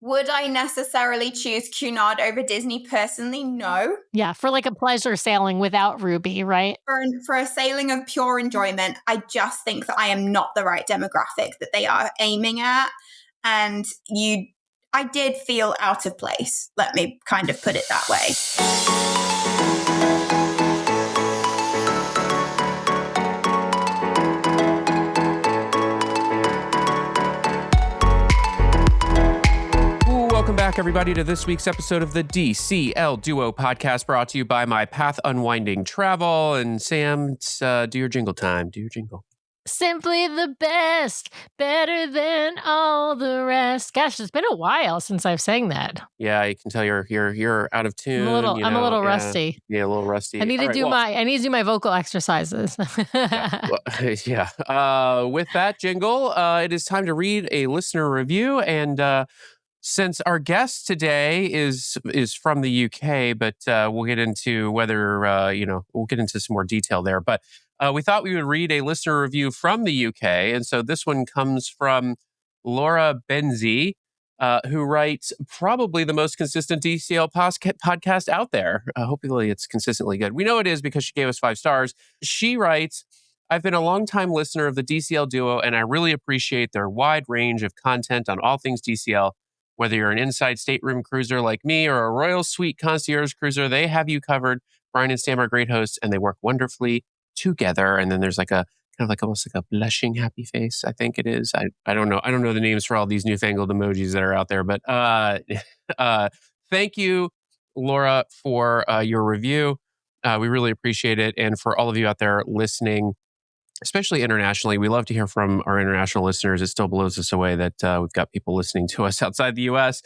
Would I necessarily choose Cunard over Disney personally? No. Yeah, for like a pleasure sailing without Ruby, right? For a sailing of pure enjoyment, I just think that I am not the right demographic that they are aiming at. And I did feel out of place. Let me kind of put it that way. Welcome back, everybody, to this week's episode of the DCL Duo podcast, brought to you by My Path Unwinding Travel. And Sam, it's do your jingle time. Do your jingle. Simply the best, better than all the rest. Gosh, it's been a while since I've sang that. Yeah, you can tell you're out of tune. I'm a little rusty. Yeah, a little rusty. I need to do my vocal exercises. With that jingle, it is time to read a listener review. And since our guest today is from the UK, but we'll get into whether we'll get into some more detail there. But we thought we would read a listener review from the UK, and so this one comes from Laura Benzi, who writes probably the most consistent DCL podcast out there. Hopefully, it's consistently good. We know it is because she gave us 5 stars. She writes, "I've been a longtime listener of the DCL Duo, and I really appreciate their wide range of content on all things DCL. Whether you're an inside stateroom cruiser like me or a Royal Suite concierge cruiser, they have you covered. Brian and Sam are great hosts, and they work wonderfully together." And then there's like a kind of like almost like a blushing happy face, I think it is. I don't know. I don't know the names for all these newfangled emojis that are out there. But thank you, Laura, for your review. We really appreciate it. And for all of you out there listening, especially internationally, we love to hear from our international listeners. It still blows us away that we've got people listening to us outside the U.S.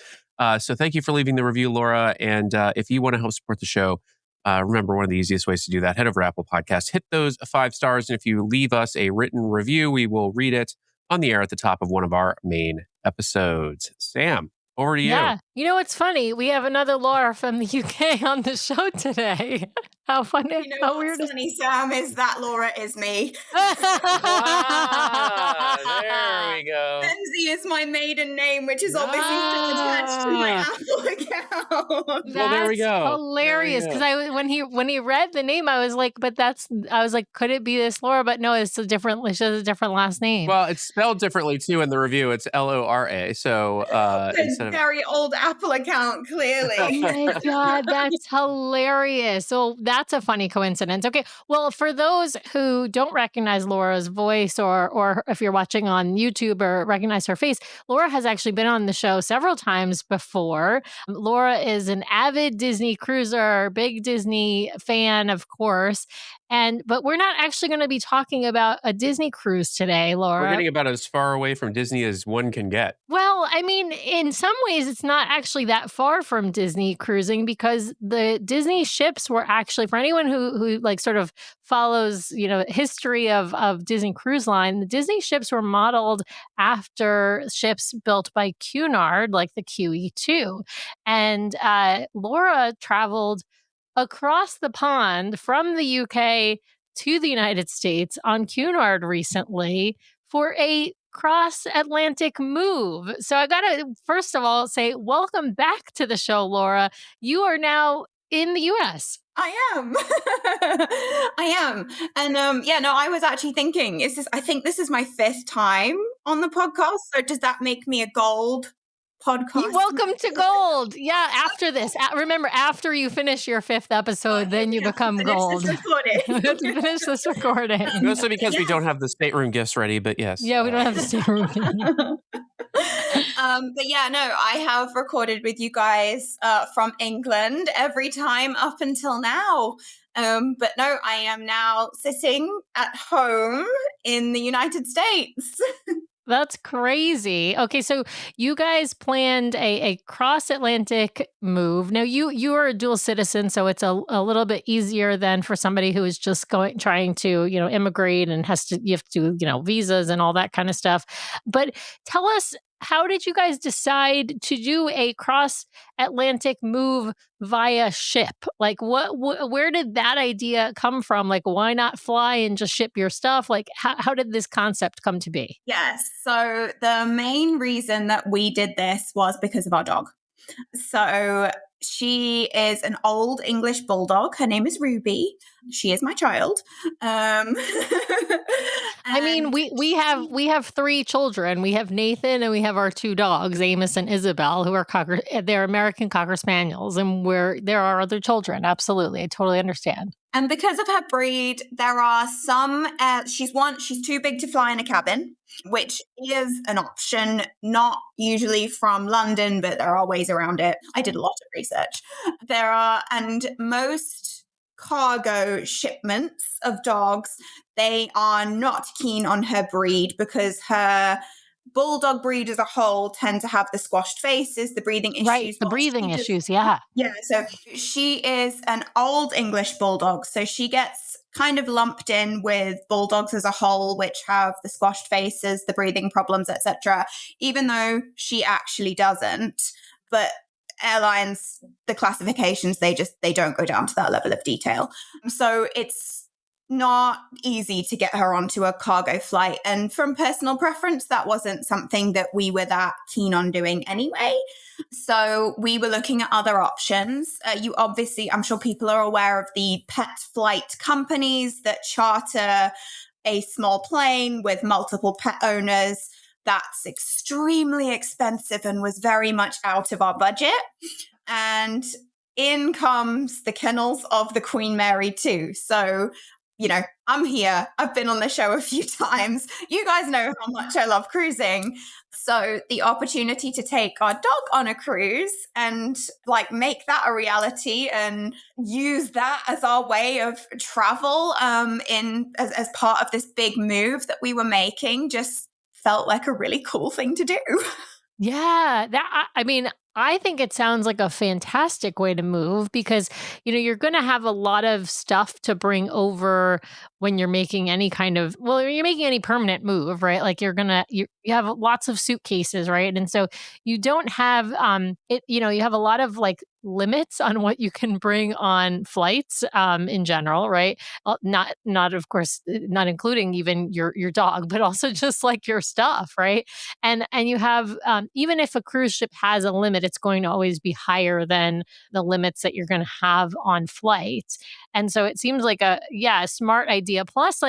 So thank you for leaving the review, Laura. And if you want to help support the show, remember, one of the easiest ways to do that, head over to Apple Podcasts, hit those 5 stars. And if you leave us a written review, we will read it on the air at the top of one of our main episodes. Sam, over to you. Yeah. You know, it's funny. We have another Laura from the UK on the show today. How funny. You know, how weird. Funny, Sam, is that Laura is me. There we go. Benzi is my maiden name, which is obviously still attached to my Apple account. Well, there we go. Hilarious. Because when he read the name, I was like, could it be this Laura? But no, she has a different last name. Well, it's spelled differently too in the review. It's Lora. So it's a very old Apple account, clearly. Oh my God, that's hilarious. So that's a funny coincidence. Okay, well, for those who don't recognize Laura's voice, or if you're watching on YouTube or recognize her face, Laura has actually been on the show several times before. Laura is an avid Disney cruiser, big Disney fan, of course. But we're not actually going to be talking about a Disney cruise today, Laura. We're getting about as far away from Disney as one can get. Well, I mean, in some ways, it's not actually that far from Disney cruising, because the Disney ships were actually, for anyone who like sort of follows, history of Disney Cruise Line, the Disney ships were modeled after ships built by Cunard, like the QE2. And Laura traveled across the pond from the UK to the United States on Cunard recently for a cross-Atlantic move. So I got to, first of all, say welcome back to the show, Laura. You are now in the US. I am. And I was actually thinking, I think this is my 5th time on the podcast. So does that make me a gold podcast? Welcome to gold. Yeah, after this. Remember, after you finish your 5th episode, then you become gold. Finish this recording. Mostly because we don't have the stateroom gifts ready, but yes. Yeah, we don't have the stateroom gifts. I have recorded with you guys from England every time up until now. But no, I am now sitting at home in the United States. That's crazy. Okay, so you guys planned a cross-Atlantic move. Now, you are a dual citizen, so it's a little bit easier than for somebody who is just trying to, immigrate and you have to do, visas and all that kind of stuff. But tell us how did you guys decide to do a cross-Atlantic move via ship? Like, where did that idea come from? Like, why not fly and just ship your stuff? Like, how did this concept come to be? Yes. So the main reason that we did this was because of our dog. So she is an Old English Bulldog. Her name is Ruby. She is my child. I mean, we have 3 children. We have Nathan and we have our 2 dogs, Amos and Isabel, who are they're American Cocker Spaniels, and there are other children. Absolutely, I totally understand. And because of her breed, there are some. She's too big to fly in a cabin, which is an option. Not usually from London, but there are ways around it. I did a lot of research. And most cargo shipments of dogs, they are not keen on her breed because her Bulldog breed as a whole tend to have the squashed faces, the breathing issues. Right, the breathing issues, yeah. Yeah, so she is an Old English Bulldog, so she gets kind of lumped in with Bulldogs as a whole, which have the squashed faces, the breathing problems, etc., even though she actually doesn't. But airlines, the classifications, they don't go down to that level of detail. So it's not easy to get her onto a cargo flight. And from personal preference, that wasn't something that we were that keen on doing anyway. So we were looking at other options. I'm sure people are aware of the pet flight companies that charter a small plane with multiple pet owners. That's extremely expensive and was very much out of our budget. And in comes the kennels of the Queen Mary too. So I'm here. I've been on the show a few times. You guys know how much I love cruising. So the opportunity to take our dog on a cruise and make that a reality and use that as our way of travel as part of this big move that we were making just felt like a really cool thing to do. Yeah, I think it sounds like a fantastic way to move because, you're going to have a lot of stuff to bring over when you're making you're making any permanent move, right? Like you have lots of suitcases, right? And so you don't have, you have a lot of limits on what you can bring on flights, in general, right? Not of course, not including even your dog, but also just your stuff, right? And you have, even if a cruise ship has a limit, it's going to always be higher than the limits that you're going to have on flights. And so it seems like a smart idea. Plus,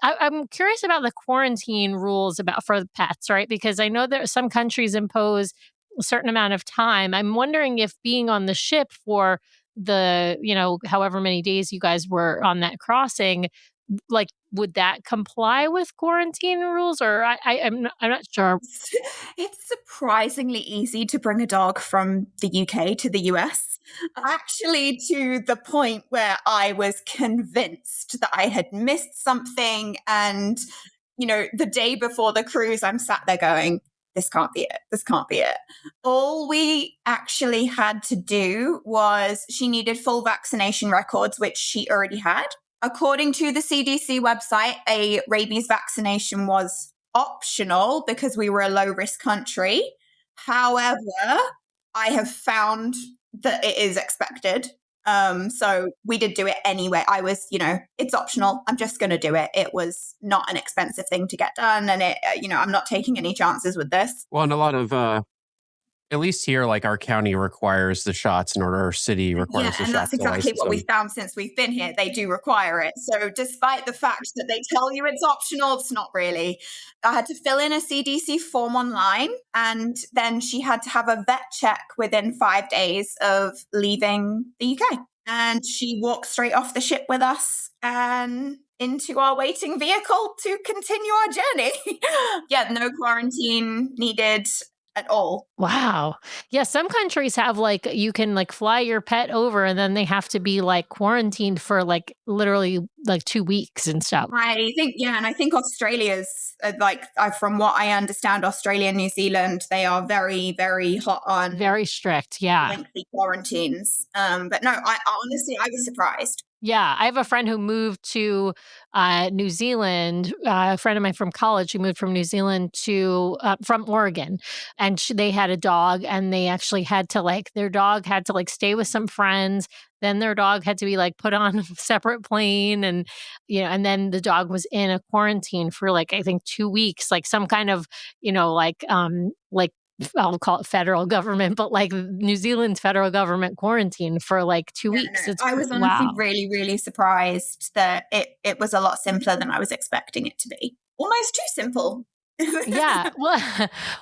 I'm curious about the quarantine rules for the pets, right? Because I know that some countries impose a certain amount of time. I'm wondering if being on the ship for the, however many days you guys were on that crossing, would that comply with quarantine rules? Or I'm not sure. It's surprisingly easy to bring a dog from the UK to the US. Actually, to the point where I was convinced that I had missed something. And, the day before the cruise, I'm sat there going, this can't be it. This can't be it. All we actually had to do was she needed full vaccination records, which she already had. According to the CDC website, a rabies vaccination was optional because we were a low-risk country. However, I have found that it is expected. So we did do it anyway. I was, it's optional. I'm just going to do it. It was not an expensive thing to get done. And I'm not taking any chances with this. Well, and a lot of, at least here, our county requires the shots our city requires the shots. And that's exactly what we found since we've been here. They do require it. So despite the fact that they tell you it's optional, it's not really. I had to fill in a CDC form online, and then she had to have a vet check within 5 days of leaving the UK. And she walked straight off the ship with us and into our waiting vehicle to continue our journey. No quarantine needed at all. Wow. Yeah, some countries have you can fly your pet over and then they have to be quarantined for literally 2 weeks and stuff. I think and I think Australia's from what I understand, Australia and New Zealand, they are very, very hot on very strict, yeah. lengthy quarantines. But no, I honestly was surprised. Yeah, I have a friend who moved to New Zealand. A friend of mine from college who moved from New Zealand to from Oregon, and they had a dog, and they actually had to their dog had to stay with some friends. Then their dog had to be put on a separate plane, and and then the dog was in a quarantine for I think 2 weeks, some kind of like I'll call it federal government, but New Zealand's federal government quarantine for 2 weeks. No, It's I was honestly wow. really, really surprised that it was a lot simpler than I was expecting it to be. Almost too simple. Yeah. Well,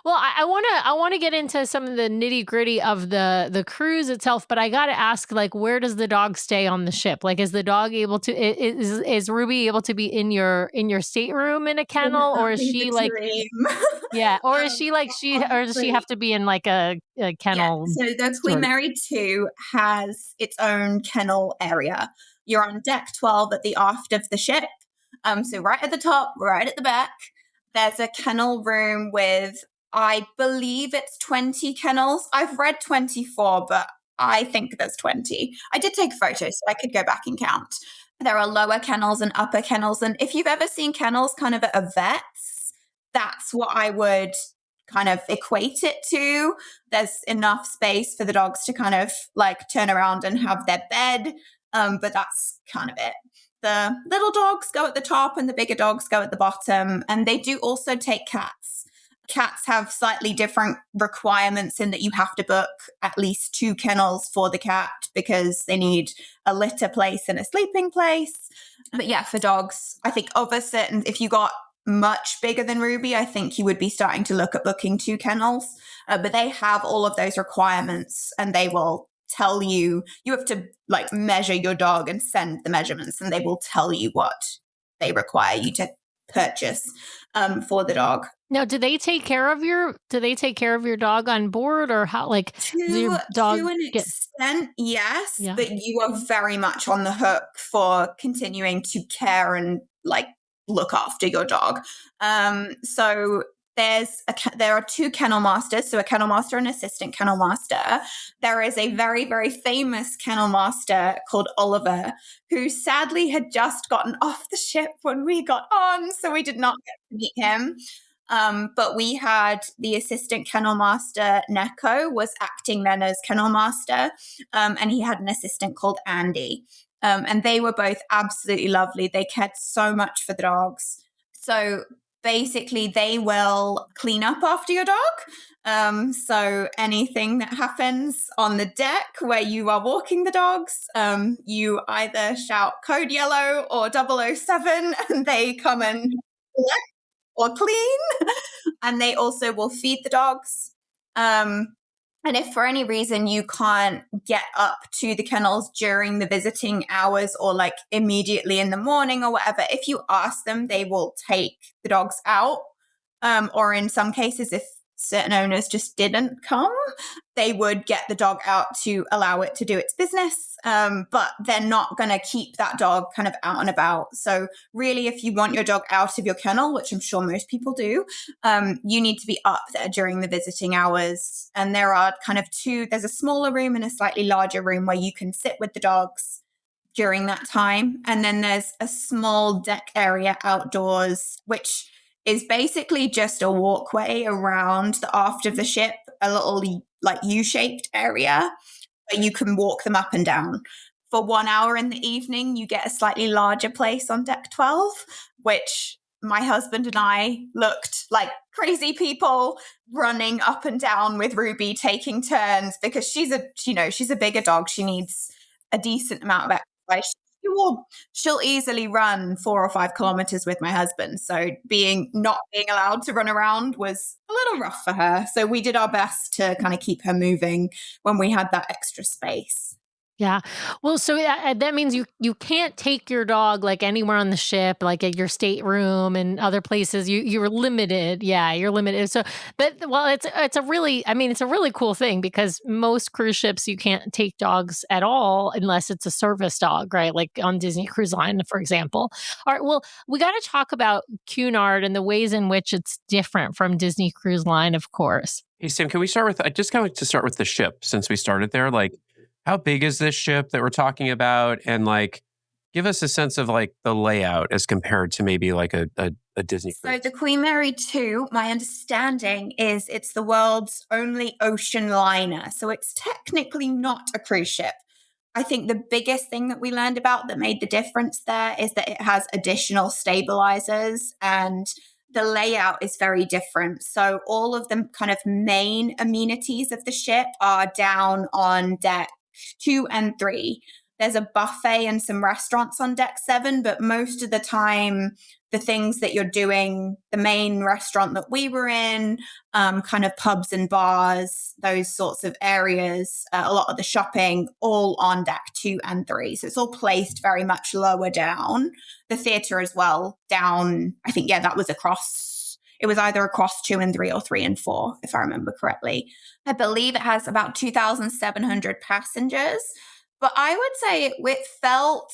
I want to get into some of the nitty-gritty of the cruise itself, but I got to ask where does the dog stay on the ship? Is the dog able to is Ruby able to be in your stateroom in a kennel, Wouldn't or that is be she the dream? yeah, or is she or does she have Honestly, to be in a yeah. kennel So the Queen sort of? Mary 2 has its own kennel area. You're on deck 12 at the aft of the ship. So right at the top, right at the back, there's a kennel room with, I believe it's 20 kennels. I've read 24, but I think there's 20. I did take photos, so I could go back and count. There are lower kennels and upper kennels. And if you've ever seen kennels kind of at a vet's, that's what I would kind of equate it to. There's enough space for the dogs to kind of turn around and have their bed. But that's kind of it. The little dogs go at the top and the bigger dogs go at the bottom. And they do also take cats. Cats have slightly different requirements in that you have to book at least 2 kennels for the cat because they need a litter place and a sleeping place. But yeah, for dogs, I think of a certain, if you got much bigger than Ruby, I think you would be starting to look at booking 2 kennels. But they have all of those requirements and they will tell you, you have to measure your dog and send the measurements, and they will tell you what they require you to purchase for the dog. Now, do they take care of your dog on board, or how does your To dog an get extent, yes, yeah. but you are very much on the hook for continuing to care and look after your dog. So there are 2 kennel masters, so a kennel master and assistant kennel master. There is a very, very famous kennel master called Oliver, who sadly had just gotten off the ship when we got on, so we did not get to meet him. But we had the assistant kennel master, Neko, was acting then as kennel master, and he had an assistant called Andy. And they were both absolutely lovely. They cared so much for the dogs. So basically, they will clean up after your dog. So anything that happens on the deck where you are walking the dogs, you either shout code yellow or 007, and they come and collect or clean. And they also will feed the dogs. And if for any reason you can't get up to the kennels during the visiting hours or immediately in the morning or whatever, if you ask them, they will take the dogs out. Or in some cases, if certain owners just didn't come, they would get the dog out to allow it to do its business. But they're not going to keep that dog kind of out and about. So really, if you want your dog out of your kennel, which I'm sure most people do, you need to be up there during the visiting hours. And there are kind of 2, there's a smaller room and a slightly larger room where you can sit with the dogs during that time. And then there's a small deck area outdoors, which is basically just a walkway around the aft of the ship, a little U-shaped area where you can walk them up and down. For 1 hour in the evening, you get a slightly larger place on deck 12, which my husband and I looked like crazy people running up and down with Ruby, taking turns because she's a bigger dog. She needs a decent amount of exercise. She'll easily run 4 or 5 kilometers with my husband. So not being allowed to run around was a little rough for her. So we did our best to kind of keep her moving when we had that extra space. Yeah. Well, so that means you can't take your dog anywhere on the ship, at your stateroom and other places. You're limited. Yeah, you're limited. So, but it's a really, it's a really cool thing because most cruise ships you can't take dogs at all unless it's a service dog, right? Like on Disney Cruise Line, for example. All right. Well, we got to talk about Cunard and the ways in which it's different from Disney Cruise Line, of course. Hey, Sam, can we start with, I just kind of like to start with the ship since we started there. How big is this ship that we're talking about? And Give us a sense of like the layout as compared to maybe like a Disney So cruise. the Queen Mary 2, my understanding is it's the world's only ocean liner. So it's technically not a cruise ship. I think the biggest thing that we learned about that made the difference there is that it has additional stabilizers and the layout is very different. So all of the kind of main amenities of the ship are down on deck 2 and 3. There's a buffet and some restaurants on deck 7, but most of the time, the things that you're doing, the main restaurant that we were in, kind of pubs and bars, those sorts of areas, a lot of the shopping, all on deck 2 and 3. So it's all placed very much lower down. The theatre as well, down, I think, that was across, it was either across 2 and 3 or 3 and 4, if I remember correctly. I believe it has about 2,700 passengers, but I would say it felt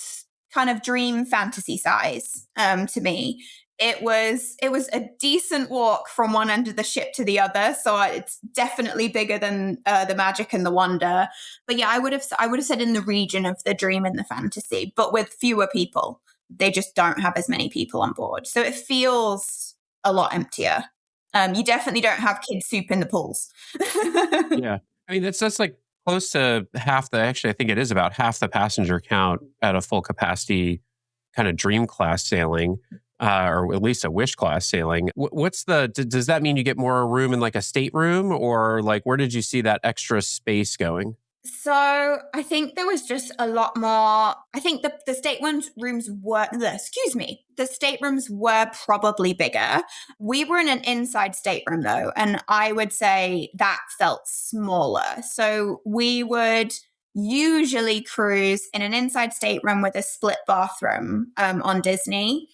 kind of dream fantasy size to me. It was a decent walk from one end of the ship to the other, so it's definitely bigger than the Magic and the Wonder. But yeah, I would have said in the region of the dream and the fantasy, but with fewer people. They just don't have as many people on board, so it feels a lot emptier. You definitely don't have kids soup in the pools. Yeah, I mean that's like close to half the. Actually, I think it is about half the passenger count at a full capacity kind of dream class sailing, or at least a wish class sailing. What's the? Does that mean you get more room in like a stateroom, or like where did you see that extra space going? So I think there was just a lot more. I think the staterooms were, the staterooms were probably bigger. We were in an inside stateroom though, and I would say that felt smaller. So we would usually cruise in an inside stateroom with a split bathroom on Disney.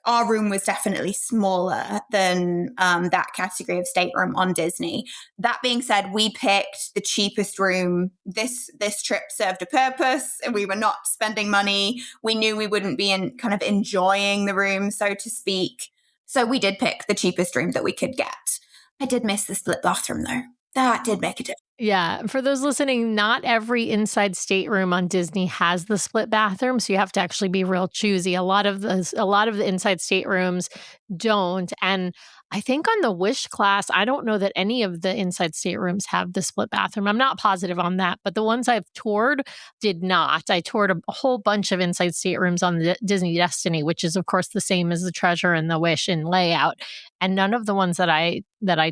Our room was definitely smaller than that category of stateroom on Disney. That being said, we picked the cheapest room. This trip served a purpose, and we were not spending money. We knew we wouldn't be enjoying the room, so to speak. So we did pick the cheapest room that we could get. I did miss the split bathroom though. That did make a difference. Yeah, for those listening, not every inside stateroom on Disney has the split bathroom, so you have to actually be real choosy. A lot of the inside staterooms don't, and I think on the Wish class, I don't know that any of the inside staterooms have the split bathroom. I'm not positive on that, but the ones I've toured did not. I toured a whole bunch of inside staterooms on the Disney Destiny, which is of course the same as the Treasure and the Wish in layout, and none of the ones that I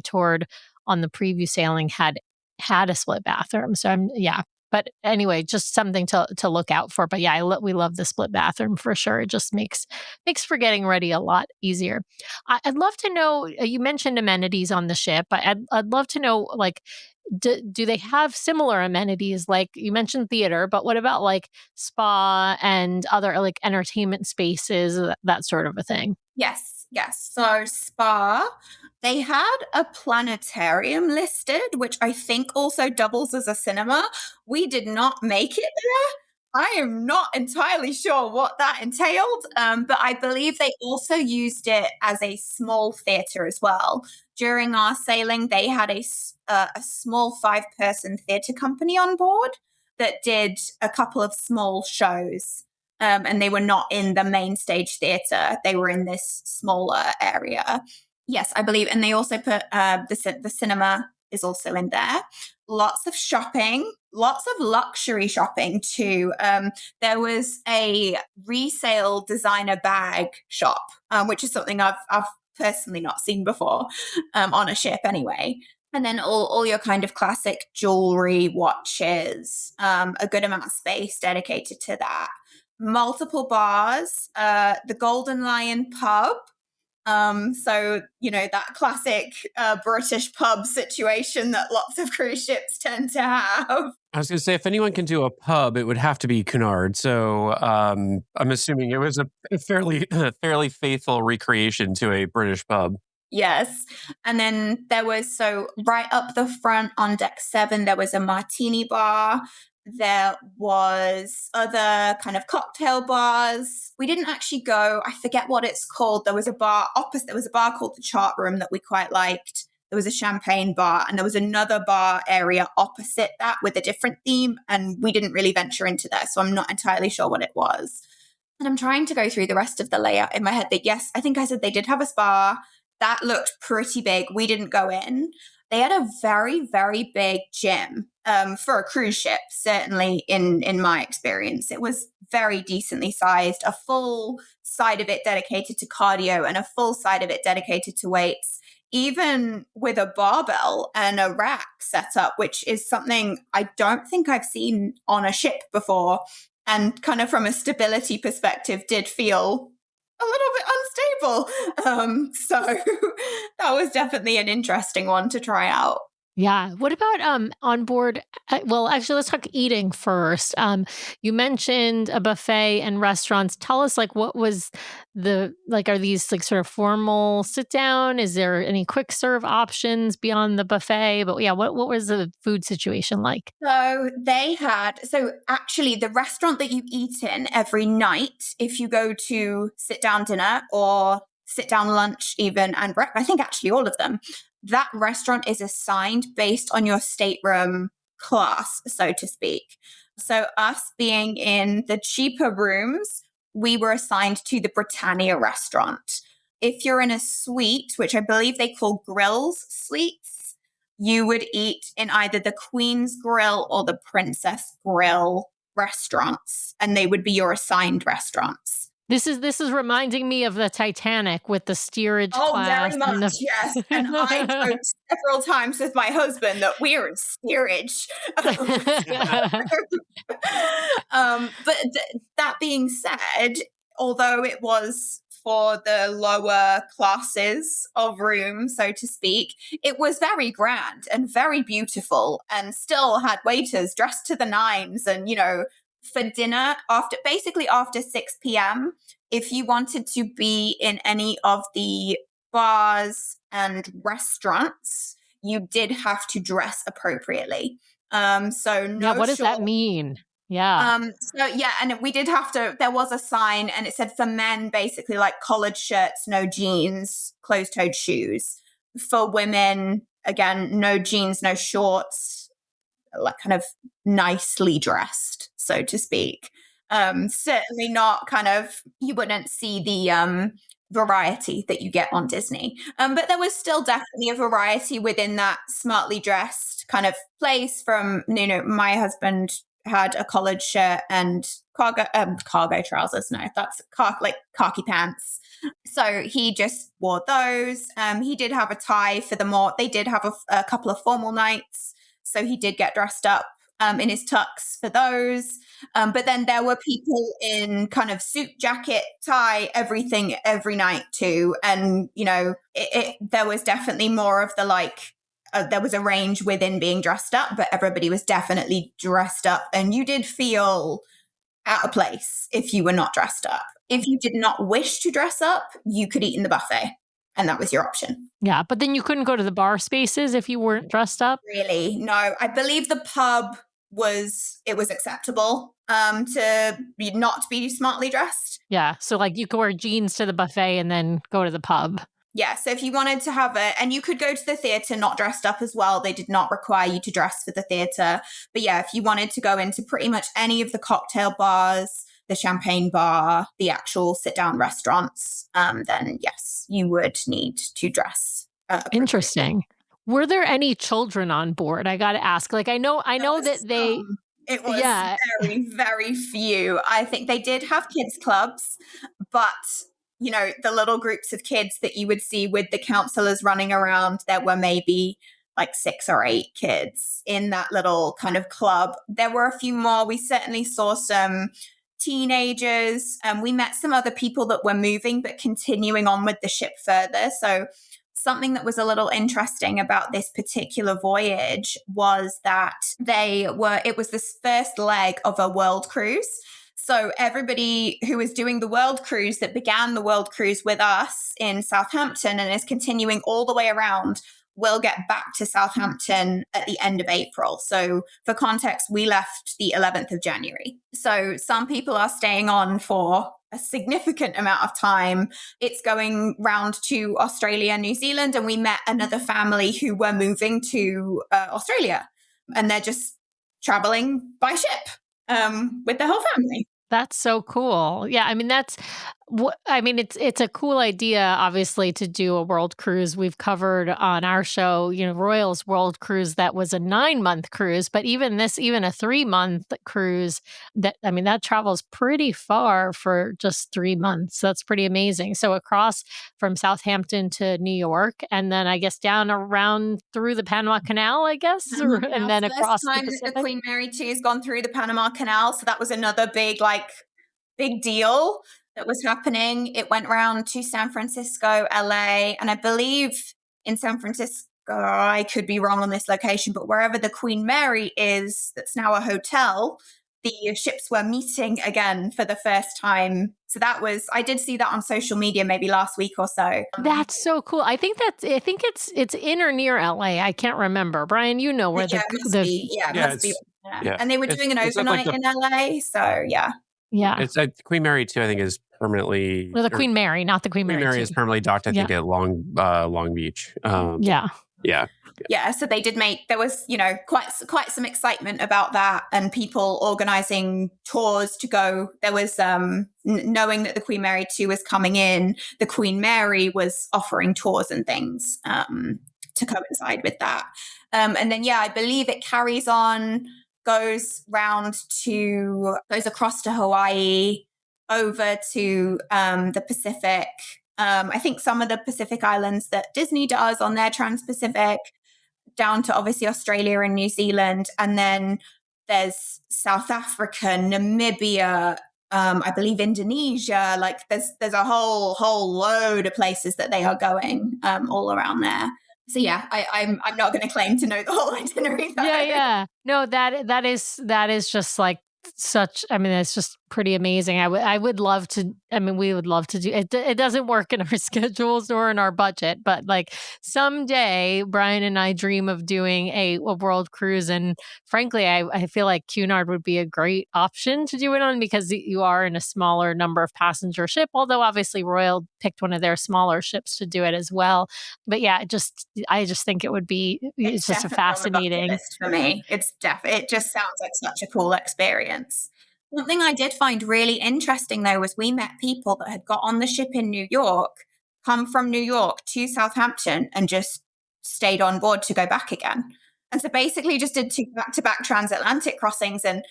toured on the preview sailing had a split bathroom. So but anyway, just something to look out for. But yeah, we love the split bathroom for sure. It just makes for getting ready a lot easier. I'd love to know, you mentioned amenities on the ship. I'd love to know, like, do they have similar amenities? Like you mentioned theater, but what about like spa and other like entertainment spaces, that sort of a thing? Yes. So spa, they had a planetarium listed, which I think also doubles as a cinema. We did not make it there. I am not entirely sure what that entailed, but I believe they also used it as a small theatre as well. During our sailing, they had a small 5-person theatre company on board that did a couple of small shows. And they were not in the main stage theatre. They were in this smaller area. Yes, I believe. And they also put the cinema is also in there. Lots of shopping, lots of luxury shopping too. There was a resale designer bag shop, which is something I've personally not seen before on a ship anyway. And then all your kind of classic jewelry, watches, a good amount of space dedicated to that. Multiple bars, the Golden Lion pub. So, that classic British pub situation that lots of cruise ships tend to have. I was going to say, if anyone can do a pub, it would have to be Cunard. So I'm assuming it was a fairly faithful recreation to a British pub. Yes. And then there was, so right up the front on deck 7, there was a martini bar. There was other kind of cocktail bars. We didn't actually go, I forget what it's called. There was a bar opposite. There was a bar called the Chart Room that we quite liked. there was a champagne bar, and there was another bar area opposite that with a different theme. And we didn't really venture into there, so I'm not entirely sure what it was. And I'm trying to go through the rest of the layout in my head that, yes, I think I said they did have a spa. That looked pretty big. We didn't go in. They had a very, very big gym for a cruise ship, certainly in my experience. It was very decently sized, a full side of it dedicated to cardio and a full side of it dedicated to weights, even with a barbell and a rack set up, which is something I don't think I've seen on a ship before. And kind of from a stability perspective, did feel a little bit unstable. So that was definitely an interesting one to try out. Yeah. What about on board? Well, actually, let's talk eating first. You mentioned a buffet and restaurants. Tell us, like, what was are these like sort of formal sit down? Is there any quick serve options beyond the buffet? But yeah, what was the food situation like? So actually the restaurant that you eat in every night, if you go to sit down dinner or sit down lunch even, and breakfast, I think actually all of them, that restaurant is assigned based on your stateroom class, so to speak. So us being in the cheaper rooms, we were assigned to the Britannia restaurant. If you're in a suite, which I believe they call grills suites, you would eat in either the Queen's Grill or the Princess Grill restaurants, and they would be your assigned restaurants. This is reminding me of the Titanic with the steerage class. Very much, yes. And I joked several times with my husband that we're in steerage. That being said, although it was for the lower classes of room, so to speak, it was very grand and very beautiful, and still had waiters dressed to the nines. And, for dinner, after 6 p.m., if you wanted to be in any of the bars and restaurants, you did have to dress appropriately. What does that mean? Yeah. And we did have to, there was a sign and it said for men, basically like collared shirts, no jeans, closed-toed shoes. For women, again, no jeans, no shorts, like kind of nicely dressed, so to speak. Certainly not kind of, you wouldn't see the variety that you get on Disney. But there was still definitely a variety within that smartly dressed kind of place. From, my husband had a collared shirt and cargo trousers. No, that's khaki pants. So he just wore those. He did have a tie for they did have a couple of formal nights. So he did get dressed up in his tux for those. But then there were people in kind of suit, jacket, tie, everything every night too. And, there was definitely more of the there was a range within being dressed up, but everybody was definitely dressed up. And you did feel out of place if you were not dressed up. If you did not wish to dress up, you could eat in the buffet. And that was your option. Yeah, but then you couldn't go to the bar spaces if you weren't dressed up? Really? No. I believe the pub was acceptable to not be smartly dressed. Yeah, so you could wear jeans to the buffet and then go to the pub. Yeah, so if you wanted to have it, and you could go to the theatre not dressed up as well. They did not require you to dress for the theatre. But yeah, if you wanted to go into pretty much any of the cocktail bars, the champagne bar, the actual sit-down restaurants, then yes, you would need to dress. Interesting. Were there any children on board? I got to ask. I know that they... It was very, very few. I think they did have kids clubs, but, the little groups of kids that you would see with the counselors running around, there were maybe 6 or 8 kids in that little kind of club. There were a few more. We certainly saw some teenagers. We met some other people that were moving but continuing on with the ship further. So something that was a little interesting about this particular voyage was that it was this first leg of a world cruise. So everybody who was doing the world cruise that began the world cruise with us in Southampton and is continuing all the way around will get back to Southampton at the end of April. So for context, we left the 11th of January. So some people are staying on for a significant amount of time. It's going round to Australia and New Zealand. And we met another family who were moving to Australia. And they're just traveling by ship with the whole family. That's so cool. Yeah, I mean it's a cool idea obviously to do a world cruise. We've covered on our show, Royal's world cruise that was a 9-month cruise, but even a 3-month cruise that travels pretty far for just 3 months. That's pretty amazing. So across from Southampton to New York and then I guess down around through the Panama Canal, I guess, and then across the Pacific. The Queen Mary 2 has gone through the Panama Canal, so that was another big deal that was happening. It went around to San Francisco, LA, and I believe in San Francisco, I could be wrong on this location, but wherever the Queen Mary is, that's now a hotel, the ships were meeting again for the first time. So I did see that on social media maybe last week or so. That's so cool. I think it's in or near LA. I can't remember. Brian, you know where it must be. Yeah. And they were doing an overnight in LA. So yeah. Yeah. It's Queen Mary 2, I think, is permanently... Well, the Queen Mary, not the Queen Mary. Queen Mary is permanently docked, I think, at Long Beach. Yeah. Yeah, so they did there was, quite some excitement about that and people organizing tours to go. There was, knowing that the Queen Mary 2 was coming in, the Queen Mary was offering tours and things to coincide with that. And then, I believe it carries on, goes across to Hawaii, over to the Pacific. I think some of the Pacific islands that Disney does on their Trans-Pacific, down to obviously Australia and New Zealand. And then there's South Africa, Namibia, I believe Indonesia. There's a whole load of places that they are going all around there. So I'm not going to claim to know the whole itinerary. Yeah. No, that is just it's just pretty amazing. I would love to, we would love to do it. It doesn't work in our schedules or in our budget, but someday Brian and I dream of doing a world cruise. And frankly, I feel like Cunard would be a great option to do it on because you are in a smaller number of passenger ship, although obviously Royal picked one of their smaller ships to do it as well. But I just think it would be, it's just a fascinating list for me. It just sounds like such a cool experience. One thing I did find really interesting, though, was we met people that had got on the ship in New York, come from New York to Southampton and just stayed on board to go back again. And so basically just did 2 back-to-back transatlantic crossings. And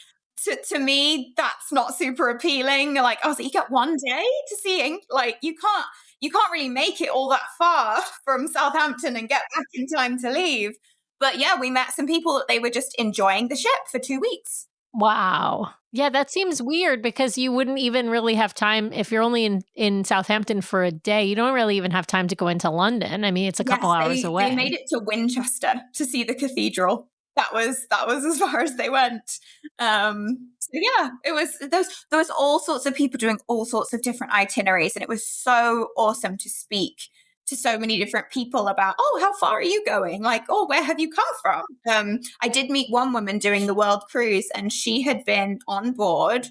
to me, that's not super appealing. I was like, you get 1 day to see, you can't really make it all that far from Southampton and get back in time to leave. But we met some people that they were just enjoying the ship for 2 weeks. Wow. Yeah, that seems weird because you wouldn't even really have time if you're only in Southampton for a day. You don't really even have time to go into London. It's a couple hours away. They made it to Winchester to see the cathedral. That was as far as they went. It was there was all sorts of people doing all sorts of different itineraries, and it was so awesome to speak to so many different people about, how far are you going? Where have you come from? I did meet one woman doing the world cruise, and she had been on board.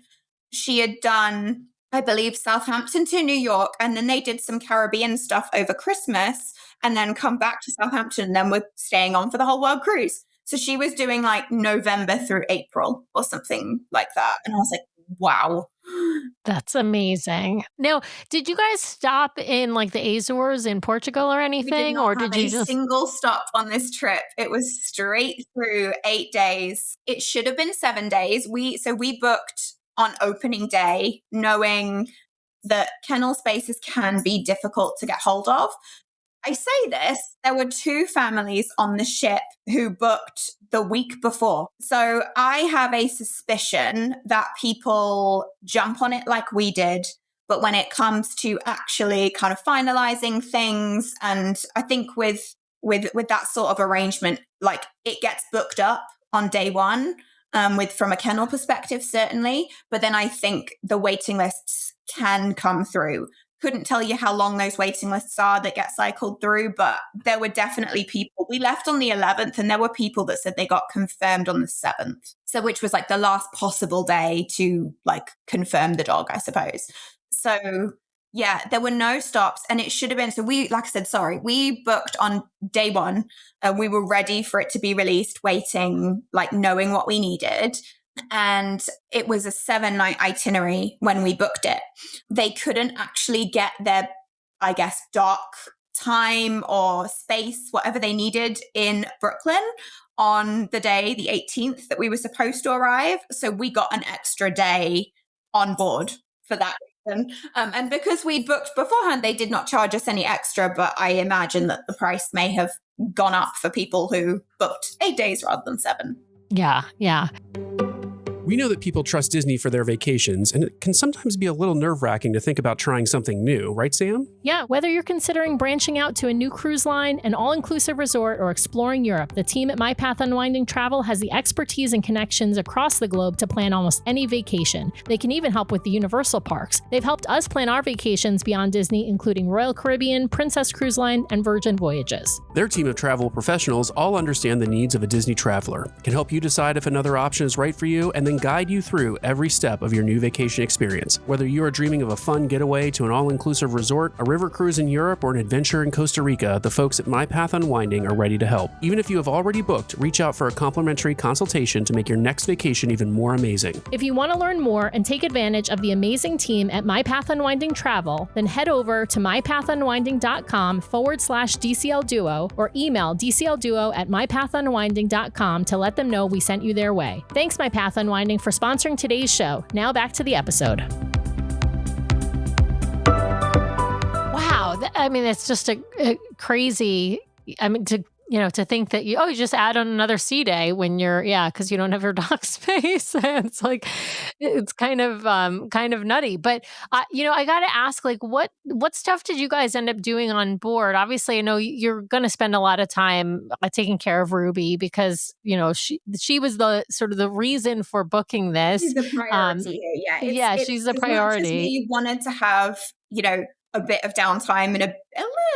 She had done, I believe, Southampton to New York, and then they did some Caribbean stuff over Christmas and then come back to Southampton and then were staying on for the whole world cruise. So she was doing November through April or something like that. And I was like, wow. That's amazing. Now, did you guys stop in the Azores in Portugal or anything? Or did you just single stop on this trip? It was straight through 8 days. It should have been 7 days. We booked on opening day, knowing that kennel spaces can be difficult to get hold of. I say this, there were 2 families on the ship who booked the week before. So I have a suspicion that people jump on it like we did, but when it comes to actually kind of finalizing things, and I think with that sort of arrangement, it gets booked up on day 1, from a kennel perspective, certainly. But then I think the waiting lists can come through. Couldn't tell you how long those waiting lists are that get cycled through, but there were definitely people. We left on the 11th and there were people that said they got confirmed on the 7th. So which was the last possible day to confirm the dog, I suppose. So yeah, there were no stops, and it should have been. So we, like I said, sorry, we booked on day one and we were ready for it to be released, waiting, like knowing what we needed. And it was a 7-night itinerary when we booked it. They couldn't actually get their, I guess, dock time or space, whatever they needed in Brooklyn on the day, the 18th, that we were supposed to arrive. So we got an extra day on board for that reason. And because we'd booked beforehand, they did not charge us any extra, but I imagine that the price may have gone up for people who booked 8 days rather than 7. Yeah, yeah. We know that people trust Disney for their vacations, and it can sometimes be a little nerve-wracking to think about trying something new, right, Sam? Yeah, whether you're considering branching out to a new cruise line, an all-inclusive resort, or exploring Europe, the team at My Path Unwinding Travel has the expertise and connections across the globe to plan almost any vacation. They can even help with the Universal parks. They've helped us plan our vacations beyond Disney, including Royal Caribbean, Princess Cruise Line, and Virgin Voyages. Their team of travel professionals all understand the needs of a Disney traveler, can help you decide if another option is right for you, and then guide you through every step of your new vacation experience. Whether you are dreaming of a fun getaway to an all-inclusive resort, a river cruise in Europe, or an adventure in Costa Rica, the folks at My Path Unwinding are ready to help. Even if you have already booked, reach out for a complimentary consultation to make your next vacation even more amazing. If you want to learn more and take advantage of the amazing team at My Path Unwinding Travel, then head over to mypathunwinding.com/DCL Duo or email dclduo@mypathunwinding.com to let them know we sent you their way. Thanks, My Path Unwinding, for sponsoring today's show. Now back to the episode. Wow. I mean, it's just a crazy, to think that you just add on another sea day when you're, because you don't have your dock space. It's like, it's kind of nutty. But, I got to ask, like, what stuff did you guys end up doing on board? Obviously, I know you're going to spend a lot of time taking care of Ruby because, she was the sort of the reason for booking this. She's the priority here. She's the priority. We wanted to have, a bit of downtime and a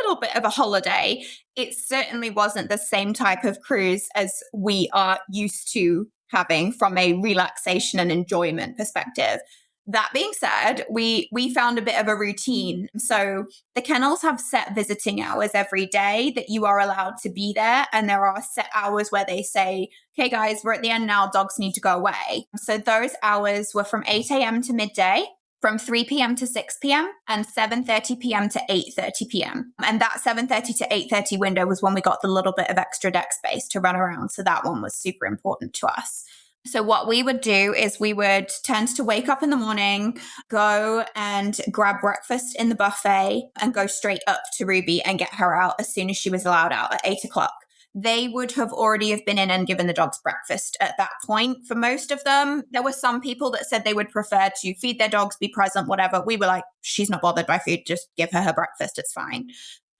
little bit of a holiday. It certainly wasn't the same type of cruise as we are used to having from a relaxation and enjoyment perspective. That being said, we found a bit of a routine. So the kennels have set visiting hours every day that you are allowed to be there. And there are set hours where they say, okay, guys, we're at the end now. Dogs need to go away. So those hours were from 8 a.m. to midday, from 3 p.m. to 6 p.m. and 7:30 p.m. to 8:30 p.m. And that 7:30 to 8:30 window was when we got the little bit of extra deck space to run around. So that one was super important to us. So what we would do is we would tend to wake up in the morning, go and grab breakfast in the buffet and go straight up to Ruby and get her out as soon as she was allowed out at 8 o'clock. They would have already have been in and given the dogs breakfast at that point. For most of them, there were some people that said they would prefer to feed their dogs, be present, whatever. We were like, she's not bothered by food, just give her breakfast, it's fine.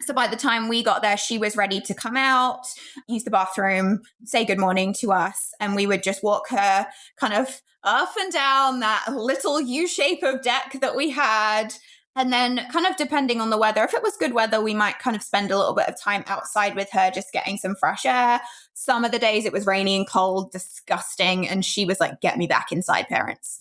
So by the time we got there, she was ready to come out, use the bathroom, say good morning to us, and we would just walk her kind of up and down that little U shape of deck that we had. And then kind of depending on the weather, if it was good weather, we might kind of spend a little bit of time outside with her, just getting some fresh air. Some of the days it was rainy and cold, disgusting. And she was like, get me back inside, parents.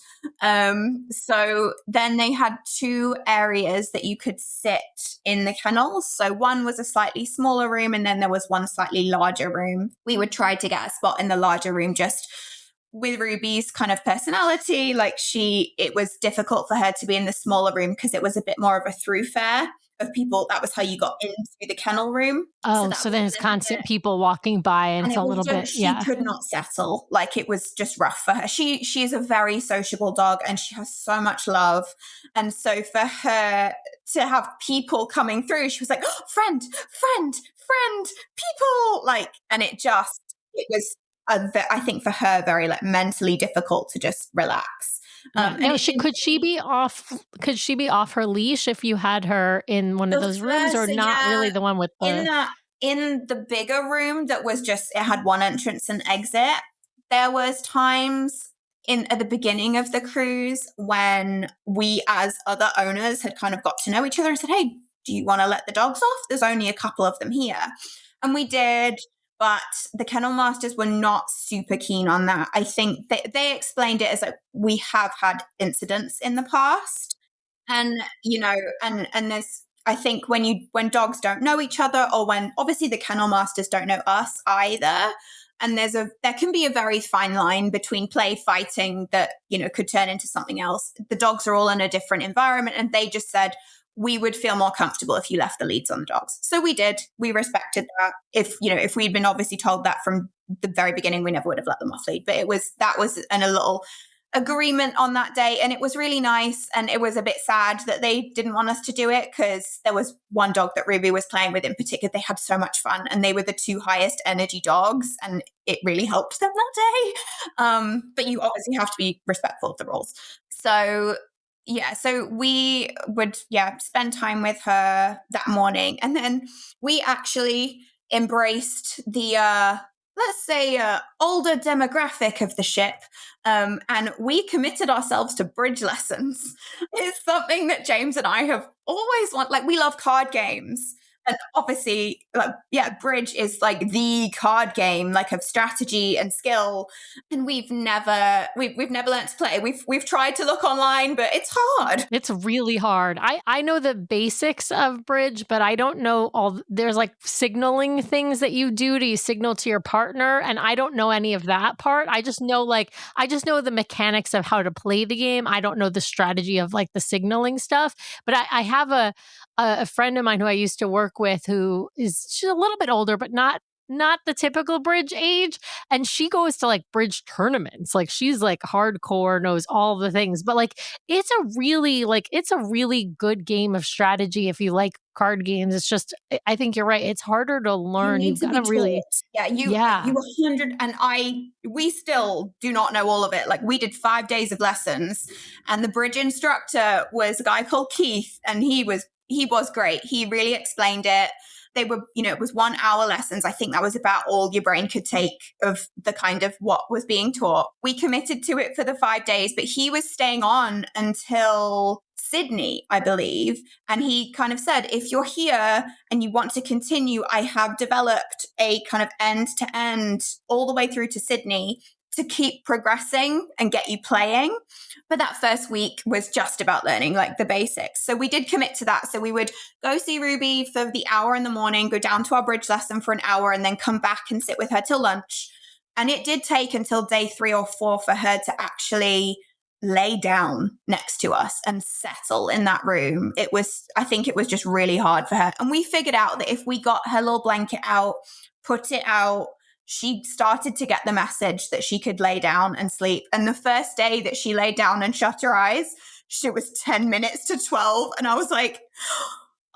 So then they had 2 areas that you could sit in the kennels. So one was a slightly smaller room, and then there was one slightly larger room. We would try to get a spot in the larger room just with Ruby's kind of personality. It was difficult for her to be in the smaller room because it was a bit more of a throughfare of people. That was how you got into the kennel room. Oh, so there's constant people walking by, and it's a little bit, she could not settle. It was just rough for her. She is a very sociable dog and she has so much love. And so for her to have people coming through, she was like, oh, friend, people, and it was, I think for her, very mentally difficult to just relax. Could she be off her leash if you had her in one of those rooms, or not really the one with the... In the bigger room that was just, it had one entrance and exit. There was times at the beginning of the cruise when we as other owners had kind of got to know each other and said, hey, do you want to let the dogs off? There's only a couple of them here. And we did. But the kennel masters were not super keen on that. I think they explained it as we have had incidents in the past. And, and there's, I think when dogs don't know each other, or when obviously the kennel masters don't know us either, and there can be a very fine line between play fighting that, could turn into something else. The dogs are all in a different environment, and they just said, we would feel more comfortable if you left the leads on the dogs. So we did. We respected that. If we'd been obviously told that from the very beginning, we never would have let them off lead. But that was a little agreement on that day, and it was really nice. And it was a bit sad that they didn't want us to do it, because there was one dog that Ruby was playing with in particular. They had so much fun, and they were the two highest energy dogs, and it really helped them that day. But you obviously have to be respectful of the rules. So we would, spend time with her that morning. And then we actually embraced the, let's say, older demographic of the ship. And we committed ourselves to bridge lessons. It's something that James and I have always wanted. Like, we love card games. And obviously, bridge is like the card game, like, of strategy and skill. And we've never learned to play. We've tried to look online, but it's hard. It's really hard. I know the basics of bridge, but I don't know there's like signaling things that you do. Do you signal to your partner? And I don't know any of that part. I just know the mechanics of how to play the game. I don't know the strategy of like the signaling stuff. But I have a friend of mine who I used to work with, she's a little bit older, but not the typical bridge age. And she goes to like bridge tournaments. Like, she's like hardcore, knows all the things, but like, it's a really good game of strategy if you like card games. It's just, I think you're right. It's harder to learn. You've got to really, you 100, and we still do not know all of it. Like, we did 5 days of lessons, and the bridge instructor was a guy called Keith, and he was great. He really explained it. They were, it was 1 hour lessons. I think that was about all your brain could take of the kind of what was being taught. We committed to it for the 5 days, but he was staying on until Sydney, I believe. And he kind of said, if you're here and you want to continue, I have developed a kind of end to end all the way through to Sydney to keep progressing and get you playing. But that first week was just about learning like the basics. So we did commit to that. So we would go see Ruby for the hour in the morning, go down to our bridge lesson for an hour, and then come back and sit with her till lunch. And it did take until day 3 or 4 for her to actually lay down next to us and settle in that room. I think it was just really hard for her. And we figured out that if we got her little blanket out, put it out, she started to get the message that she could lay down and sleep. And the first day that she laid down and shut her eyes, it was 10 minutes to 12. And I was like,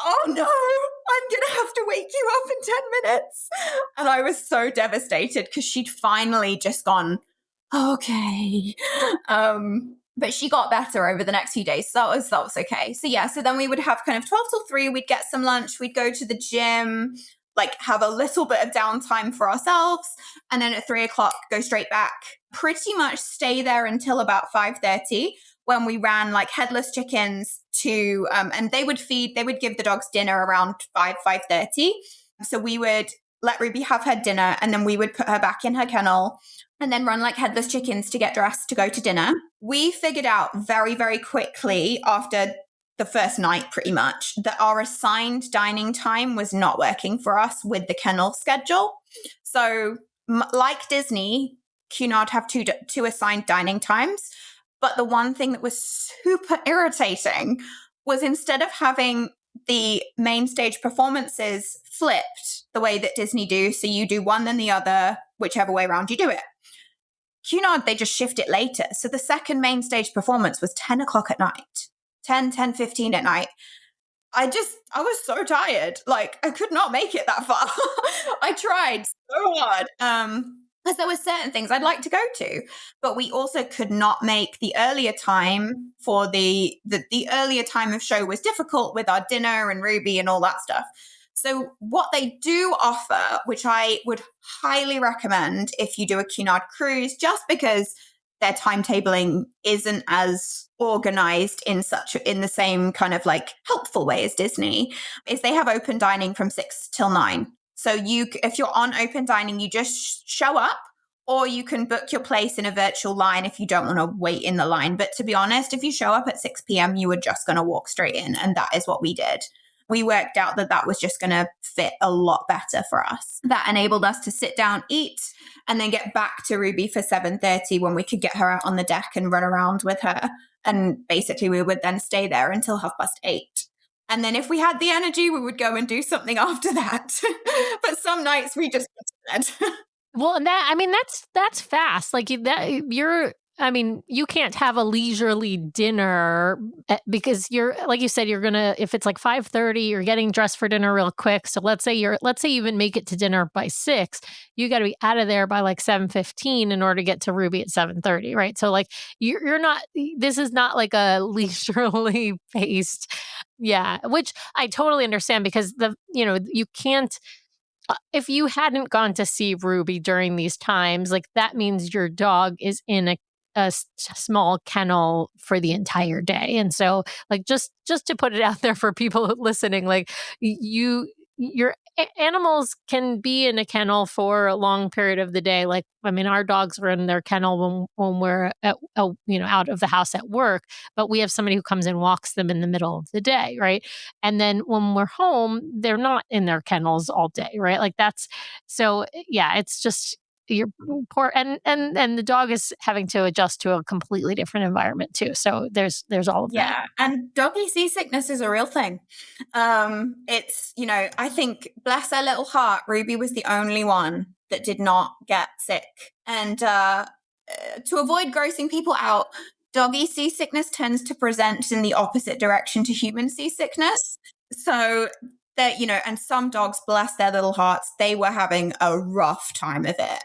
oh no, I'm going to have to wake you up in 10 minutes. And I was so devastated, because she'd finally just gone, okay. But she got better over the next few days. So that was okay. So then we would have kind of 12 till 3. We'd get some lunch. We'd go to the gym, like have a little bit of downtime for ourselves. And then at 3 o'clock, go straight back, pretty much stay there until about 5:30, when we ran like headless chickens to, and they would give the dogs dinner around 5:30. So we would let Ruby have her dinner, and then we would put her back in her kennel and then run like headless chickens to get dressed to go to dinner. We figured out very, very quickly after the first night, pretty much, that our assigned dining time was not working for us with the kennel schedule. So like Disney, Cunard have two assigned dining times. But the one thing that was super irritating was, instead of having the main stage performances flipped the way that Disney do, so you do one then the other, whichever way around you do it, Cunard, they just shift it later. So the second main stage performance was 10 o'clock at night. 10:15 at night. I was so tired. Like, I could not make it that far. I tried so hard. Because there were certain things I'd like to go to, but we also could not make the earlier time for the earlier time of show was difficult with our dinner and Ruby and all that stuff. So what they do offer, which I would highly recommend if you do a Cunard cruise, just because their timetabling isn't as organized in the same kind of like helpful way as Disney, is they have open dining from 6 till 9. So if you're on open dining, you just show up or you can book your place in a virtual line if you don't want to wait in the line. But to be honest, if you show up at 6 p.m., you were just going to walk straight in. And that is what we did. We worked out that was just going to fit a lot better for us. That enabled us to sit down, eat, and then get back to Ruby for 7:30 when we could get her out on the deck and run around with her. And basically we would then stay there until 8:30. And then if we had the energy, we would go and do something after that. But some nights we just went to bed. Well, and that's fast. Like you can't have a leisurely dinner because like you said, you're gonna, if it's like 5:30, you're getting dressed for dinner real quick. So let's say you even make it to dinner by 6, you got to be out of there by like 7:15 in order to get to Ruby at 7:30, right? So like you're not. This is not like a leisurely paced, yeah. Which I totally understand because you can't. If you hadn't gone to see Ruby during these times, like that means your dog is in a small kennel for the entire day. And so like, just to put it out there for people listening, like your animals can be in a kennel for a long period of the day. Like, I mean, our dogs are in their kennel when we're out of the house at work, but we have somebody who comes and walks them in the middle of the day, right? And then when we're home, they're not in their kennels all day, right? Like it's just you're poor, and the dog is having to adjust to a completely different environment too. So there's all of that. Yeah, and doggy seasickness is a real thing. It's I think, bless her little heart, Ruby was the only one that did not get sick. And to avoid grossing people out, doggy seasickness tends to present in the opposite direction to human seasickness. So that and some dogs, bless their little hearts, they were having a rough time of it.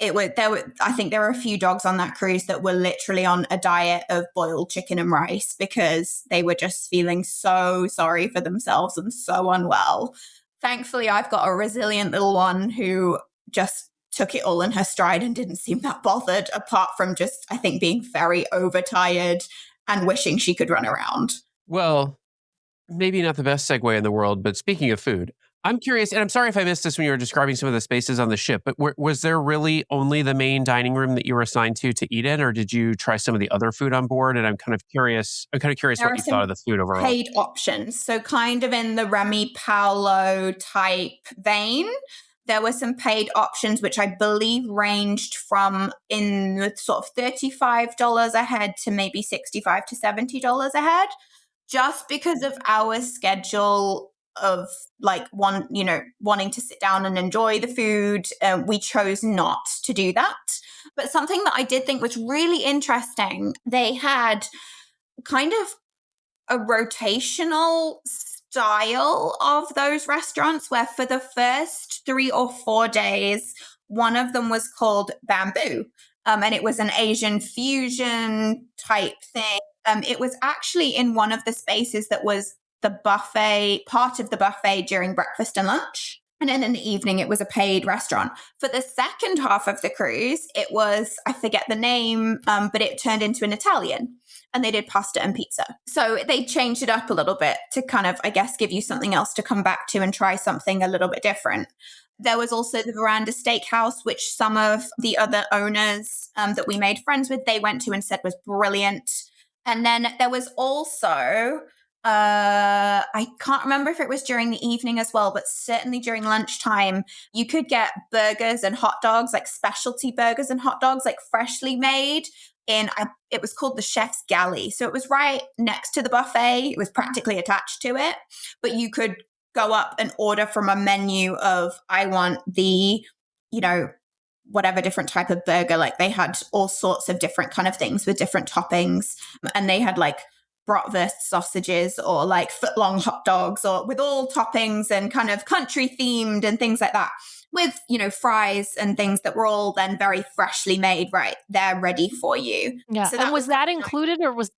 I think there were a few dogs on that cruise that were literally on a diet of boiled chicken and rice because they were just feeling so sorry for themselves and so unwell. Thankfully, I've got a resilient little one who just took it all in her stride and didn't seem that bothered, apart from just, I think, being very overtired and wishing she could run around. Well, maybe not the best segue in the world, but speaking of food, I'm curious, and I'm sorry if I missed this when you were describing some of the spaces on the ship, but was there really only the main dining room that you were assigned to eat in, or did you try some of the other food on board? And I'm kind of curious what you thought of the food overall. Paid options. So kind of in the Remy Paolo type vein, there were some paid options, which I believe ranged from in the sort of $35 a head to maybe $65 to $70 a head, just because of our schedule of like wanting to sit down and enjoy the food. We chose not to do that. But something that I did think was really interesting, they had kind of a rotational style of those restaurants where for the first 3 or 4 days, one of them was called Bamboo. And it was an Asian fusion type thing. It was actually in one of the spaces that was the buffet, part of the buffet during breakfast and lunch. And then in the evening, it was a paid restaurant. For the second half of the cruise, it was, I forget the name, but it turned into an Italian. And they did pasta and pizza. So they changed it up a little bit to kind of, I guess, give you something else to come back to and try something a little bit different. There was also the Veranda Steakhouse, which some of the other owners that we made friends with, they went to and said was brilliant. And then there was also, I can't remember if it was during the evening as well, but certainly during lunchtime, you could get burgers and hot dogs, like specialty burgers and hot dogs, like freshly made. It was called the Chef's Galley. So it was right next to the buffet. It was practically attached to it, but you could go up and order from a menu of, I want the, whatever different type of burger. Like they had all sorts of different kind of things with different toppings. And they had like bratwurst sausages or like foot-long hot dogs or with all toppings and kind of country themed and things like that. With, fries and things that were all then very freshly made, right? They're ready for you. Yeah. So and was that included or was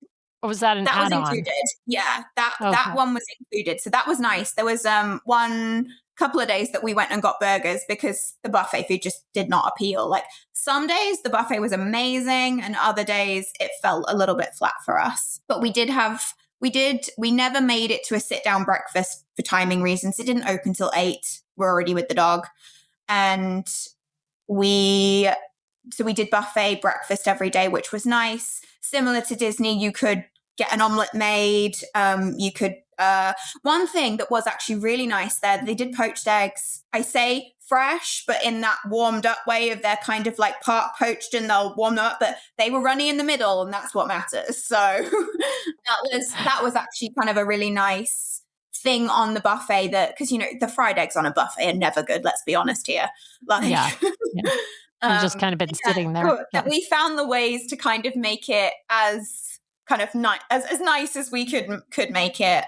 that an add-on? That was included. Yeah. That one was included. So that was nice. There was one couple of days that we went and got burgers because the buffet food just did not appeal. Like some days the buffet was amazing and other days it felt a little bit flat for us. But we never made it to a sit-down breakfast for timing reasons. It didn't open till 8. We're already with the dog. And we So we did buffet breakfast every day, which was nice. Similar to Disney, you could get an omelet made. You could, one thing that was actually really nice there, they did poached eggs. I say fresh, but in that warmed up way of they're kind of like part poached and they'll warm up, but they were runny in the middle and that's what matters. So that was actually kind of a really nice thing on the buffet, that, because, you know, the fried eggs on a buffet are never good. Let's be honest here. Like, Yeah. You've just kind of been sitting there. That we found the ways to kind of make it as kind of as nice as we could make it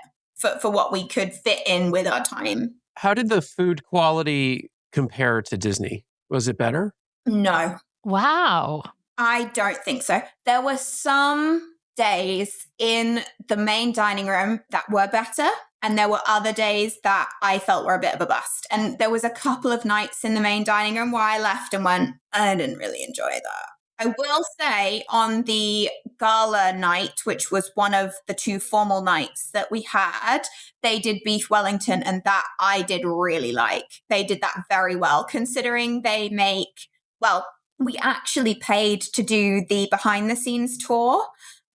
for what we could fit in with our time. How did the food quality compare to Disney? Was it better? No. Wow. I don't think so. There were some days in the main dining room that were better, and there were other days that I felt were a bit of a bust. And there was a couple of nights in the main dining room where I left and went, I didn't really enjoy that. I will say on the gala night, which was one of the 2 formal nights that we had, they did beef Wellington, and that I did really like. They did that very well, considering they make, well, we actually paid to do the behind the scenes tour,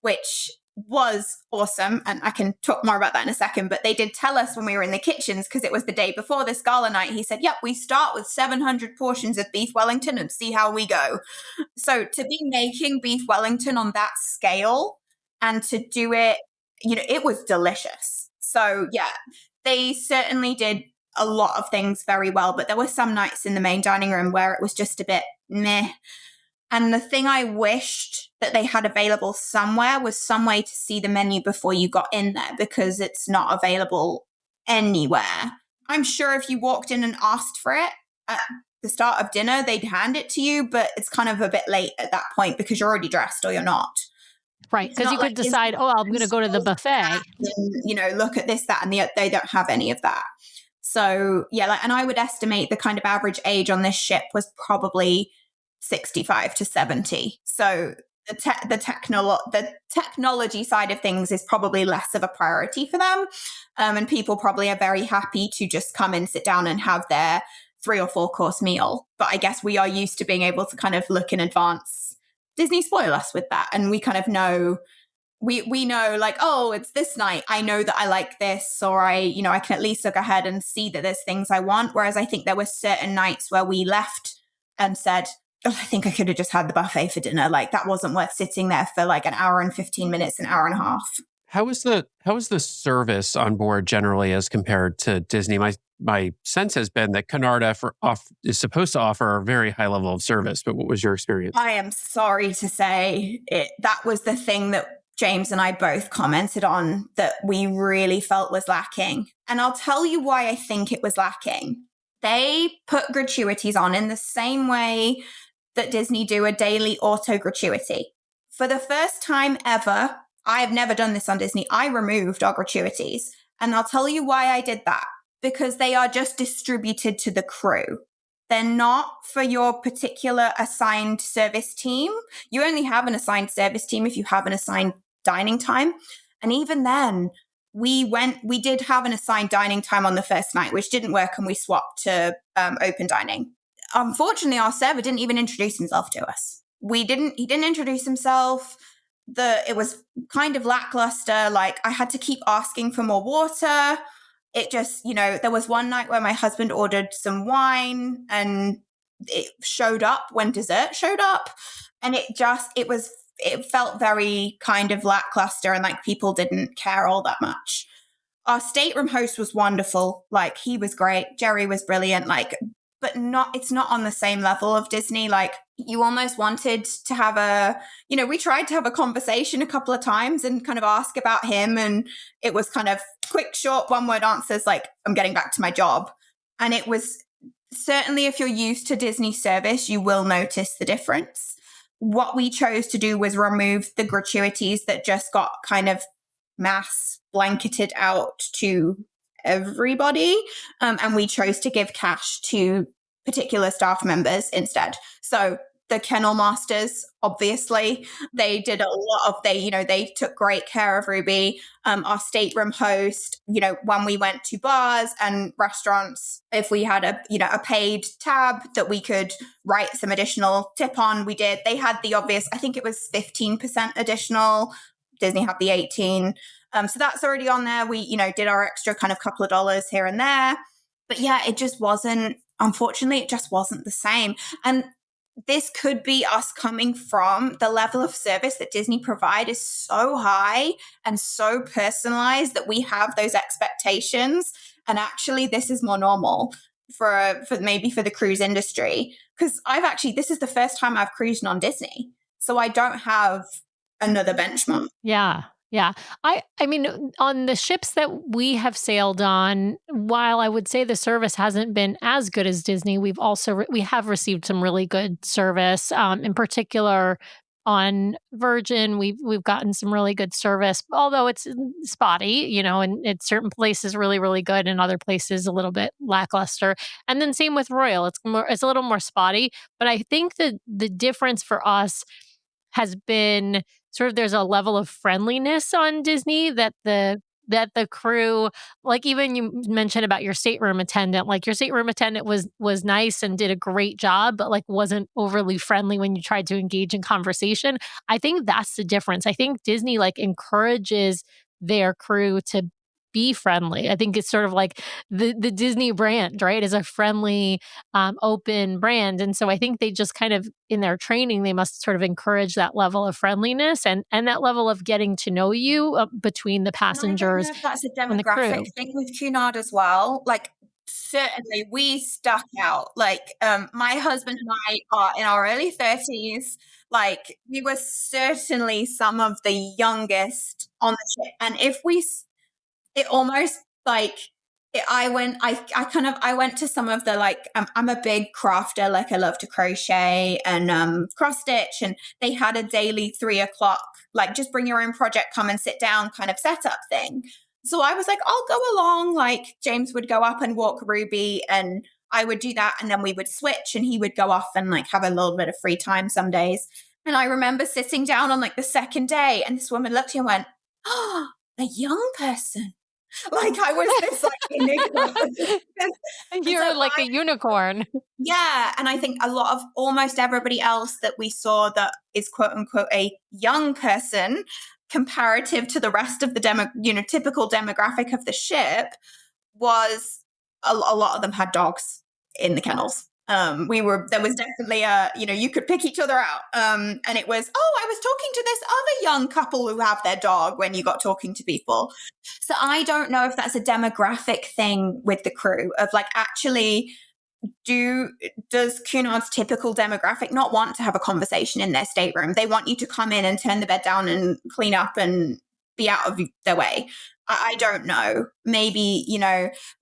which was awesome. And I can talk more about that in a second, but they did tell us when we were in the kitchens, because it was the day before this gala night, he said, yep, we start with 700 portions of beef Wellington and see how we go. So to be making beef Wellington on that scale and to do it, you know, it was delicious. So yeah, they certainly did a lot of things very well, but there were some nights in the main dining room where it was just a bit meh. And the thing I wished that they had available somewhere was some way to see the menu before you got in there, because it's not available anywhere. I'm sure if you walked in and asked for it at the start of dinner, they'd hand it to you, but it's kind of a bit late at that point because you're already dressed or you're not. Right, because you could decide, I'm going to go to the buffet. And, you know, look at this, that, and they don't have any of that. So, yeah, and I would estimate the kind of average age on this ship was probably 65 to 70. So the technology side of things is probably less of a priority for them. And people probably are very happy to just come and sit down and have their 3 or 4 course meal. But I guess we are used to being able to kind of look in advance. Disney spoil us with that. And we kind of know, we know like, oh, it's this night. I know that I like this, or I can at least look ahead and see that there's things I want. Whereas I think there were certain nights where we left and said, I think I could have just had the buffet for dinner. Like that wasn't worth sitting there for like an hour and 15 minutes, an hour and a half. How is the service on board generally as compared to Disney? My sense has been that Cunard is supposed to offer a very high level of service, but what was your experience? I am sorry to say that was the thing that James and I both commented on that we really felt was lacking. And I'll tell you why I think it was lacking. They put gratuities on in the same way that Disney do a daily auto-gratuity. For the first time ever, I have never done this on Disney, I removed our gratuities. And I'll tell you why I did that. Because they are just distributed to the crew. They're not for your particular assigned service team. You only have an assigned service team if you have an assigned dining time. And even then, we did have an assigned dining time on the first night, which didn't work, and we swapped to open dining. Unfortunately, our server didn't even introduce himself to us. He didn't introduce himself. It was kind of lackluster. Like I had to keep asking for more water. It just, there was one night where my husband ordered some wine and it showed up when dessert showed up. And it felt very kind of lackluster, and like people didn't care all that much. Our stateroom host was wonderful. Like he was great. Jerry was brilliant. Like, but it's not on the same level of Disney. Like you almost wanted to have we tried to have a conversation a couple of times and kind of ask about him. And it was kind of quick, short, one-word answers like, I'm getting back to my job. And it was certainly, if you're used to Disney service, you will notice the difference. What we chose to do was remove the gratuities that just got kind of mass blanketed out to everybody. And we chose to give cash to particular staff members instead. So the kennel masters, obviously. They did a lot of, they took great care of Ruby. Our stateroom host, when we went to bars and restaurants, if we had a paid tab that we could write some additional tip on, we did. They had the obvious, I think it was 15% additional. Disney had the 18. So that's already on there. We, did our extra kind of couple of dollars here and there. But yeah, it just wasn't, unfortunately, it just wasn't the same. And this could be us coming from the level of service that Disney provide is so high and so personalized that we have those expectations. And actually, this is more normal for the cruise industry. Because this is the first time I've cruised on Disney. So I don't have another benchmark. Yeah. Yeah. I mean, on the ships that we have sailed on, while I would say the service hasn't been as good as Disney, we have received some really good service. In particular, on Virgin, we've gotten some really good service, although it's spotty, and it's certain places really, really good and other places a little bit lackluster. And then same with Royal. It's a little more spotty, but I think that the difference for us has been sort of there's a level of friendliness on Disney that the crew, like even you mentioned about your stateroom attendant, like your stateroom attendant was nice and did a great job, but like wasn't overly friendly when you tried to engage in conversation. I think that's the difference. I think Disney like encourages their crew to be friendly. I think it's sort of like the Disney brand, right, is a friendly, open brand. And so I think they just kind of in their training, they must sort of encourage that level of friendliness and that level of getting to know you between the passengers. I don't know if that's a demographic thing with Cunard as well. Like, certainly we stuck out. Like, my husband and I are in our early 30s. Like, we were certainly some of the youngest on the ship. And it almost like I went to some of the, like, I'm a big crafter, like I love to crochet and cross stitch, and they had a daily 3:00, like just bring your own project, come and sit down kind of setup thing. So I was like, I'll go along. Like James would go up and walk Ruby and I would do that. And then we would switch and he would go off and like have a little bit of free time some days. And I remember sitting down on like the second day and this woman looked at me and went, "Oh, a young person." Like I was this like enigma. You're like a unicorn. Yeah. And I think a lot of almost everybody else that we saw that is quote unquote a young person comparative to the rest of the typical demographic of the ship was a lot of them had dogs in the kennels. There was definitely you could pick each other out. And it was, I was talking to this other young couple who have their dog when you got talking to people. So I don't know if that's a demographic thing with the crew of like, actually, does Cunard's typical demographic not want to have a conversation in their stateroom? They want you to come in and turn the bed down and clean up and be out of their way. I don't know. Maybe,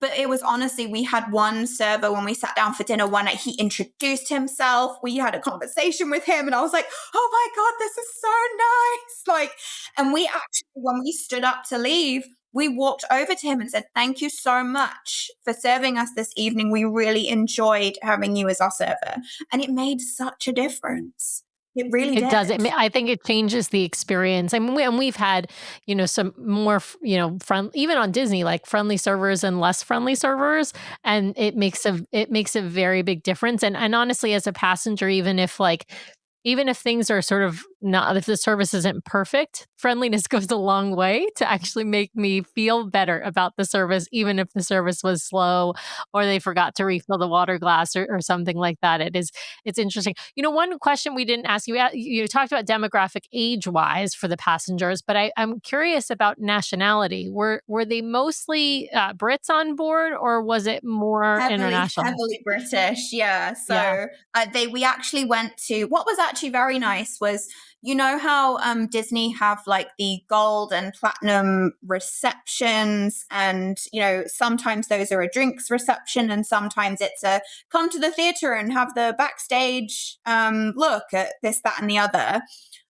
but it was honestly, we had one server when we sat down for dinner one night, he introduced himself. We had a conversation with him and I was like, oh my God, this is so nice. Like, and we actually, when we stood up to leave, we walked over to him and said, thank you so much for serving us this evening. We really enjoyed having you as our server. And it made such a difference. It really did. It does. I think it changes the experience. I mean, we've had, some more, even on Disney, like friendly servers and less friendly servers, and it makes a very big difference. And honestly, as a passenger, even if things are sort of not, if the service isn't perfect, friendliness goes a long way to actually make me feel better about the service, even if the service was slow or they forgot to refill the water glass or something like that. It's interesting. One question we didn't ask you, you talked about demographic age-wise for the passengers, but I'm curious about nationality. Were they mostly Brits on board or was it more international? Heavily British, yeah. So we actually went to, what was actually very nice was, how Disney have like the gold and platinum receptions and, sometimes those are a drinks reception and sometimes it's a come to the theater and have the backstage look at this, that, and the other.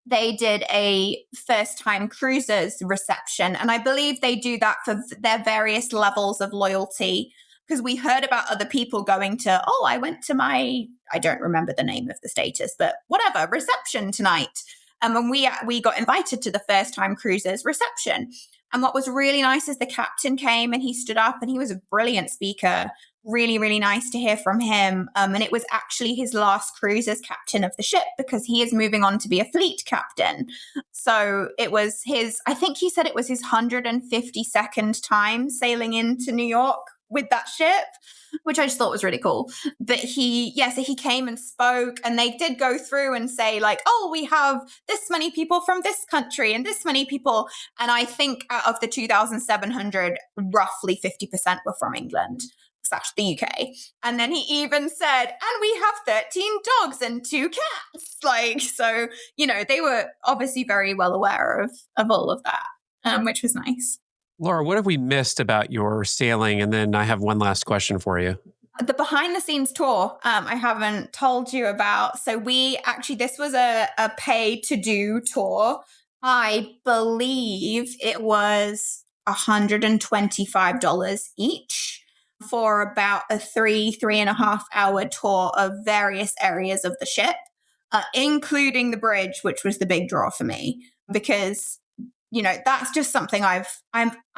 They did a first-time cruisers reception. And I believe they do that for their various levels of loyalty because we heard about other people going to, I went to I don't remember the name of the status, but whatever, reception tonight. And we got invited to the first time cruisers reception. And what was really nice is the captain came and he stood up and he was a brilliant speaker. Really, really nice to hear from him. And it was actually his last cruise as captain of the ship because he is moving on to be a fleet captain. So it was I think he said it was his 152nd time sailing into New York with that ship, which I just thought was really cool. But so he came and spoke, and they did go through and say like, we have this many people from this country and this many people. And I think out of the 2,700, roughly 50% were from England / the UK. And then he even said, and we have 13 dogs and 2 cats. Like, so, they were obviously very well aware of all of that, which was nice. Laura, what have we missed about your sailing? And then I have one last question for you. The behind the scenes tour, I haven't told you about. So this was a pay to do tour. I believe it was $125 each for about a 3.5 hour tour of various areas of the ship, including the bridge, which was the big draw for me because that's just something I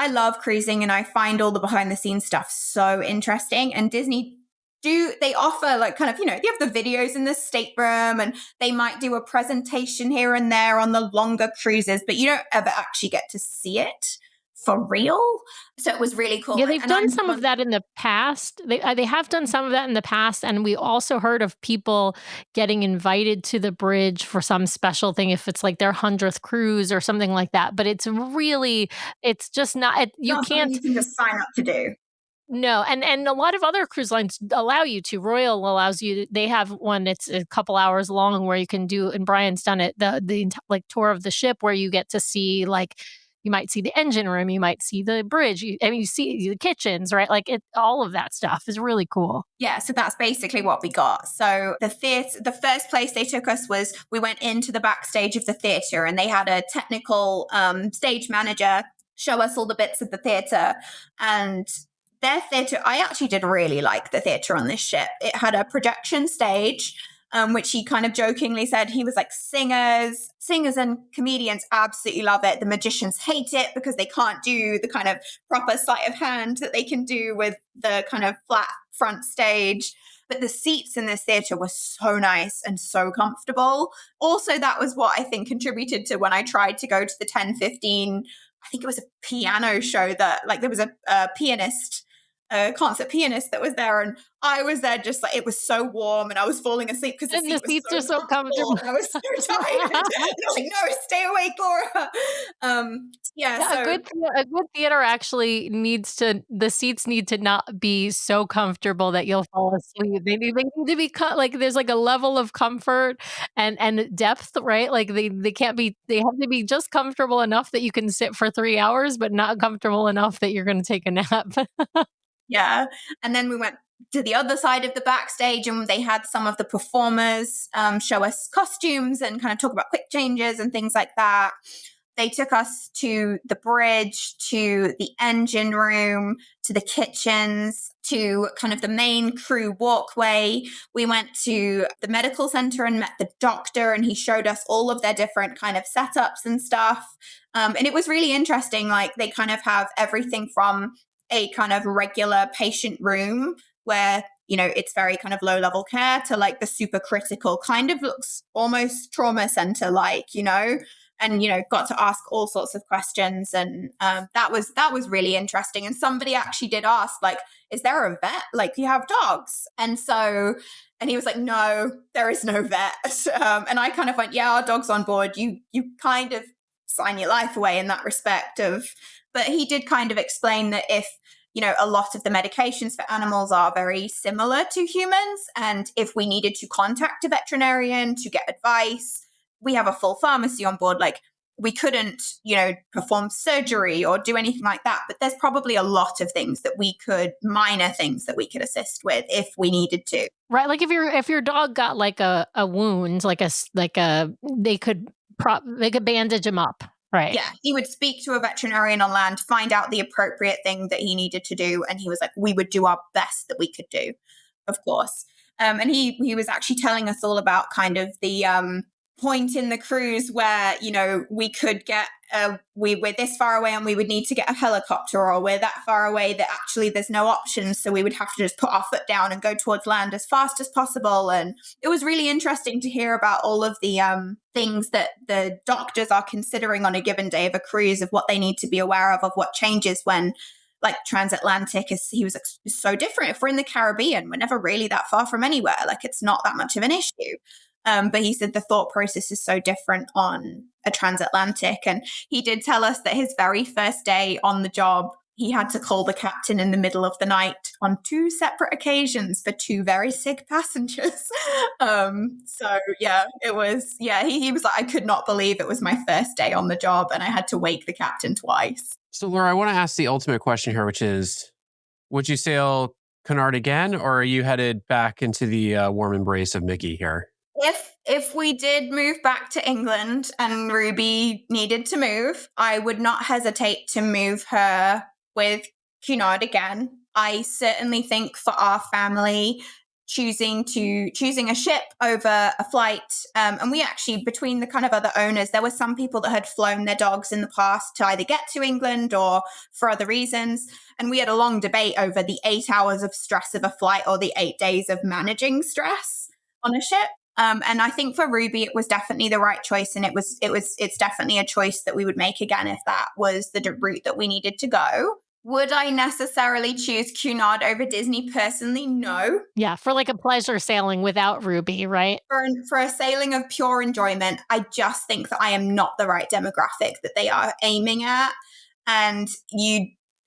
love cruising, and I find all the behind the scenes stuff so interesting. And Disney they offer like kind of, they have the videos in the stateroom, and they might do a presentation here and there on the longer cruises, but you don't ever actually get to see it for real. So it was really cool. Yeah, they've done some of that in the past. They have done some of that in the past, and we also heard of people getting invited to the bridge for some special thing, if it's like their 100th cruise or something like that. But it's just not. You can't just sign up to do. No, and a lot of other cruise lines allow you to. Royal allows you. They have one. It's a couple hours long where you can do. And Brian's done it. The like tour of the ship where you get to see like. You might see the engine room. You might see the bridge. You see the kitchens, right? Like all of that stuff is really cool. Yeah, so that's basically what we got. So the first place they took us was we went into the backstage of the theatre, and they had a technical stage manager show us all the bits of the theatre. And their theatre, I actually did really like the theatre on this ship. It had a projection stage, which he kind of jokingly said he was like singers and comedians absolutely love it. The magicians hate it because they can't do the kind of proper sleight of hand that they can do with the kind of flat front stage. But the seats in this theatre were so nice and so comfortable. Also, that was what I think contributed to when I tried to go to the 10:15, I think it was a piano show that like there was a pianist, a concert pianist that was there, and I was there just like it was so warm, and I was falling asleep because the seats are so comfortable. I was so tired. I was like, no, stay awake, Laura. So a good theater actually the seats need to not be so comfortable that you'll fall asleep. They need to be like there's like a level of comfort and depth, right? Like they have to be just comfortable enough that you can sit for 3 hours, but not comfortable enough that you're going to take a nap. Yeah. And then we went to the other side of the backstage, and they had some of the performers show us costumes and kind of talk about quick changes and things like that. They took us to the bridge, to the engine room, to the kitchens, to kind of the main crew walkway. We went to the medical center and met the doctor, and he showed us all of their different kind of setups and stuff. And it was really interesting. Like they kind of have everything from a kind of regular patient room where, it's very kind of low level care to like the super critical kind of looks almost trauma center like, and, got to ask all sorts of questions. And that was really interesting. And somebody actually did ask, like, is there a vet? Like, you have dogs? And he was like, no, there is no vet. And I kind of went, yeah, our dog's on board. You kind of sign your life away in that respect but he did kind of explain that if, a lot of the medications for animals are very similar to humans. And if we needed to contact a veterinarian to get advice, we have a full pharmacy on board. Like we couldn't, perform surgery or do anything like that. But there's probably a lot of things minor things that we could assist with if we needed to. Right. Like if your dog got like a wound, they could bandage him up. Right. Yeah, he would speak to a veterinarian on land, find out the appropriate thing that he needed to do. And he was like, we would do our best that we could do, of course. And he was actually telling us all about kind of the point in the cruise where, you know, we could get, we're this far away and we would need to get a helicopter, or we're that far away that actually there's no options. So we would have to just put our foot down and go towards land as fast as possible. And it was really interesting to hear about all of the things that the doctors are considering on a given day of a cruise, of what they need to be aware of what changes when, like, transatlantic is, he was so different. If we're in the Caribbean, we're never really that far from anywhere. Like, it's not that much of an issue. But he said the thought process is so different on a transatlantic. And he did tell us that his very first day on the job, he had to call the captain in the middle of the night on 2 separate occasions for 2 very sick passengers. So yeah, it was, yeah, he was like, I could not believe it was my first day on the job and I had to wake the captain twice. So Laura, I want to ask the ultimate question here, which is, would you sail Cunard again, or are you headed back into the warm embrace of Mickey here? If we did move back to England and Ruby needed to move, I would not hesitate to move her with Cunard again. I certainly think for our family, choosing a ship over a flight, and we actually, between the kind of other owners, there were some people that had flown their dogs in the past to either get to England or for other reasons, and we had a long debate over the 8 hours of stress of a flight or the 8 days of managing stress on a ship. And I think for Ruby, it was definitely the right choice. And it's definitely a choice that we would make again if that was the route that we needed to go. Would I necessarily choose Cunard over Disney personally? No. Yeah, for like a pleasure sailing without Ruby, right? For a sailing of pure enjoyment, I just think that I am not the right demographic that they are aiming at. And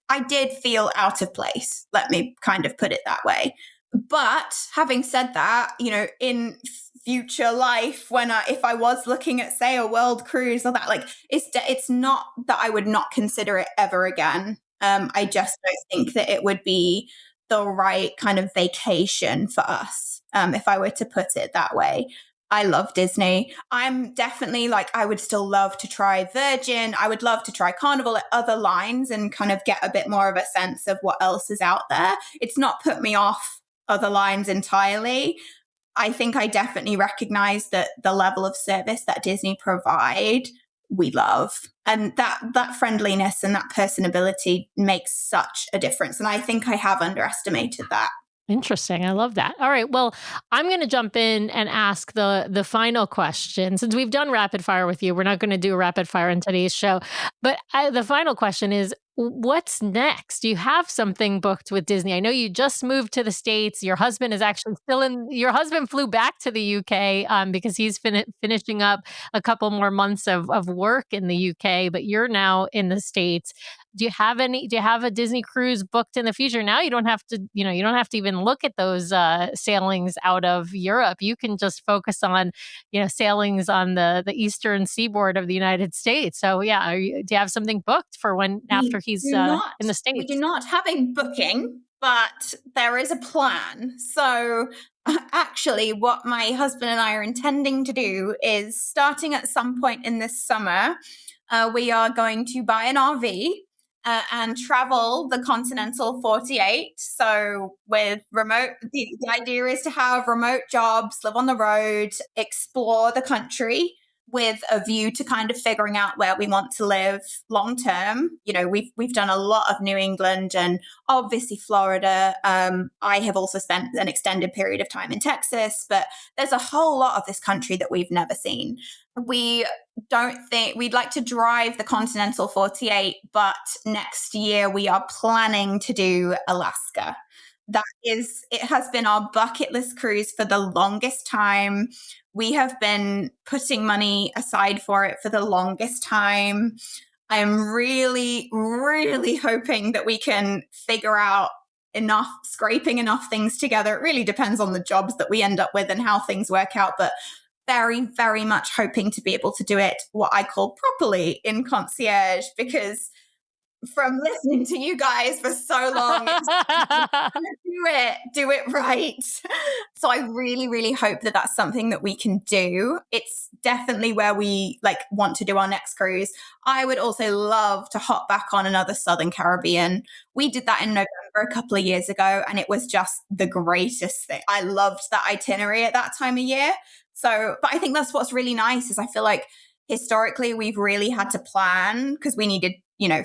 I did feel out of place. Let me kind of put it that way. But having said that, you know, in future life, if I was looking at, say, a world cruise or that, like, it's not that I would not consider it ever again. I just don't think that it would be the right kind of vacation for us, if I were to put it that way. I love Disney. I'm definitely like, I would still love to try Virgin. I would love to try Carnival at other lines and kind of get a bit more of a sense of what else is out there. It's not put me off other lines entirely. I think I definitely recognize that the level of service that Disney provide, we love. And that friendliness and that personability makes such a difference. And I think I have underestimated that. Interesting. I love that. All right. Well, I'm going to jump in and ask the final question. Since we've done rapid fire with you, we're not going to do a rapid fire in today's show. But the final question is, what's next? Do you have something booked with Disney? I know you just moved to the States. Your husband is actually your husband flew back to the UK because he's finishing up a couple more months of work in the UK, but you're now in the States. Do you have a Disney cruise booked in the future? Now you don't have to even look at those sailings out of Europe. You can just focus on, sailings on the eastern seaboard of the United States. So yeah, do you have something booked for after he's in the States? We do not have a booking, but there is a plan. So actually, what my husband and I are intending to do is, starting at some point in this summer, we are going to buy an RV and travel the continental 48. So with the idea is to have remote jobs, live on the road, explore the country with a view to kind of figuring out where we want to live long term. You know, we've done a lot of New England and obviously Florida. I have also spent an extended period of time in Texas, but there's a whole lot of this country that we've never seen. We don't think we'd like to drive the continental 48, but next year we are planning to do Alaska. It has been our bucket list cruise for the longest time. We have been putting money aside for it for the longest time. I'm really, really hoping that we can figure out scraping enough things together. It really depends on the jobs that we end up with and how things work out, but very, very much hoping to be able to do it what I call properly in concierge, because from listening to you guys for so long. Do it right. So I really, really hope that that's something that we can do. It's definitely where we want to do our next cruise. I would also love to hop back on another Southern Caribbean. We did that in November a couple of years ago, and it was just the greatest thing. I loved that itinerary at that time of year. So, but I think that's what's really nice is I feel like historically we've really had to plan because we needed,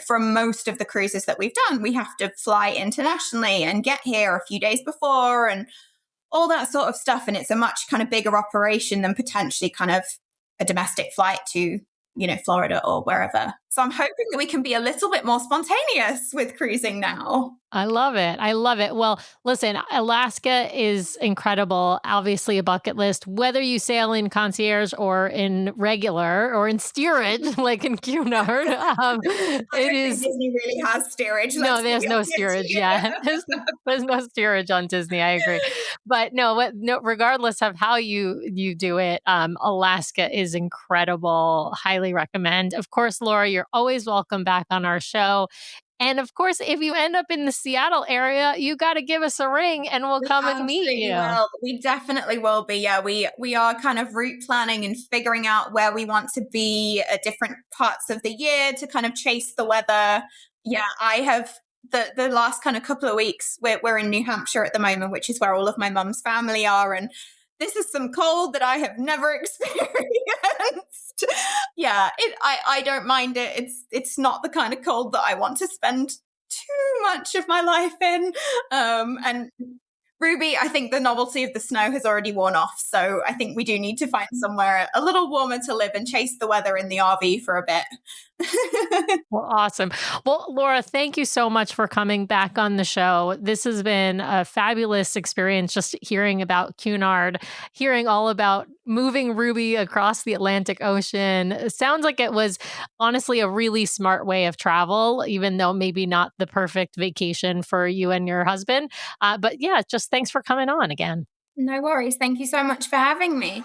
from most of the cruises that we've done, we have to fly internationally and get here a few days before and all that sort of stuff. And it's a much kind of bigger operation than potentially kind of a domestic flight to, Florida or wherever. So I'm hoping that we can be a little bit more spontaneous with cruising now. I love it. I love it. Well, listen, Alaska is incredible. Obviously a bucket list, whether you sail in concierge or in regular or in steerage, like in Cunard. It is. Disney really has steerage. No, there's no steerage. Yeah. There's no steerage on Disney. I agree. But no, regardless of how you do it, Alaska is incredible. Highly recommend. Of course, Laura, you're always welcome back on our show. And of course, if you end up in the Seattle area, you got to give us a ring and we'll come and meet you. Well, we definitely will be. Yeah, we are kind of route planning and figuring out where we want to be at different parts of the year to kind of chase the weather. Yeah, I have the last kind of couple of weeks, we're in New Hampshire at the moment, which is where all of my mum's family are. And this is some cold that I have never experienced. Yeah, I don't mind it. It's not the kind of cold that I want to spend too much of my life in. And Ruby, I think the novelty of the snow has already worn off. So I think we do need to find somewhere a little warmer to live and chase the weather in the RV for a bit. Well, awesome. Well, Laura, thank you so much for coming back on the show. This has been a fabulous experience just hearing about Cunard, hearing all about moving Ruby across the Atlantic Ocean. It sounds like it was honestly a really smart way of travel, even though maybe not the perfect vacation for you and your husband. But yeah, just thanks for coming on again. No worries. Thank you so much for having me.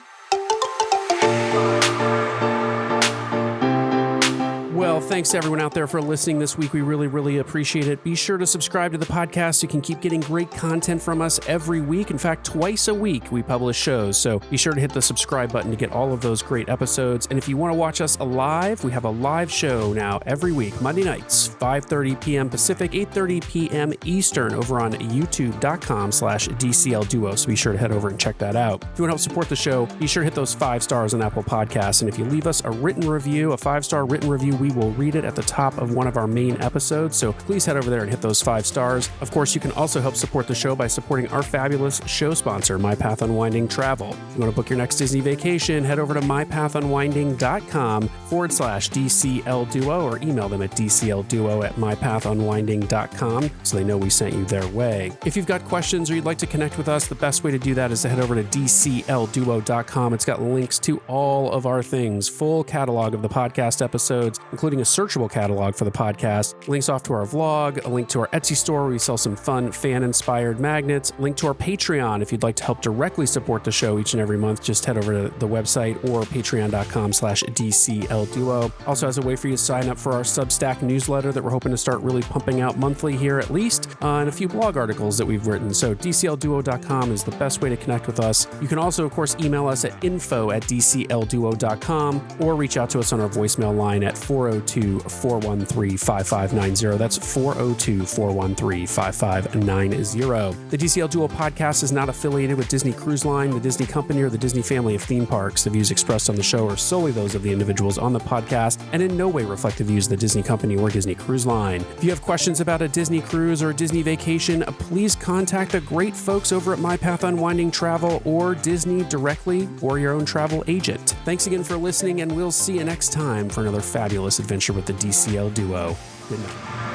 Well, thanks to everyone out there for listening this week. We really, really appreciate it. Be sure to subscribe to the podcast so you can keep getting great content from us every week. In fact, twice a week we publish shows. So be sure to hit the subscribe button to get all of those great episodes. And if you want to watch us live, we have a live show now every week, Monday nights, 5:30 p.m. Pacific, 8:30 p.m. Eastern over on youtube.com/DCL Duo. So be sure to head over and check that out. If you want to help support the show, be sure to hit those 5 stars on Apple Podcasts. And if you leave us a written review, a 5-star written review, we will read it at the top of one of our main episodes, so please head over there and hit those 5 stars. Of course, you can also help support the show by supporting our fabulous show sponsor, My Path Unwinding Travel. If you want to book your next Disney vacation, head over to mypathunwinding.com/DCL Duo or email them at dclduo@mypathunwinding.com so they know we sent you their way. If you've got questions or you'd like to connect with us, the best way to do that is to head over to dclduo.com. It's got links to all of our things, full catalog of the podcast episodes, including a searchable catalog for the podcast, links off to our vlog, a link to our Etsy store where we sell some fun fan-inspired magnets, link to our Patreon if you'd like to help directly support the show each and every month. Just head over to the website or patreon.com/DCLDuo. Also has a way for you to sign up for our Substack newsletter that we're hoping to start really pumping out monthly here at least, and a few blog articles that we've written. So DCLDuo.com is the best way to connect with us. You can also, of course, email us at info@DCLDuo.com or reach out to us on our voicemail line at 402-413-5590. That's 402-413-5590. The DCL Duo podcast is not affiliated with Disney Cruise Line, the Disney Company, or the Disney family of theme parks. The views expressed on the show are solely those of the individuals on the podcast and in no way reflect the views of the Disney Company or Disney Cruise Line. If you have questions about a Disney cruise or a Disney vacation, please contact the great folks over at My Path Unwinding Travel or Disney directly or your own travel agent. Thanks again for listening, and we'll see you next time for another fabulous adventure with the DCL Duo. Good night.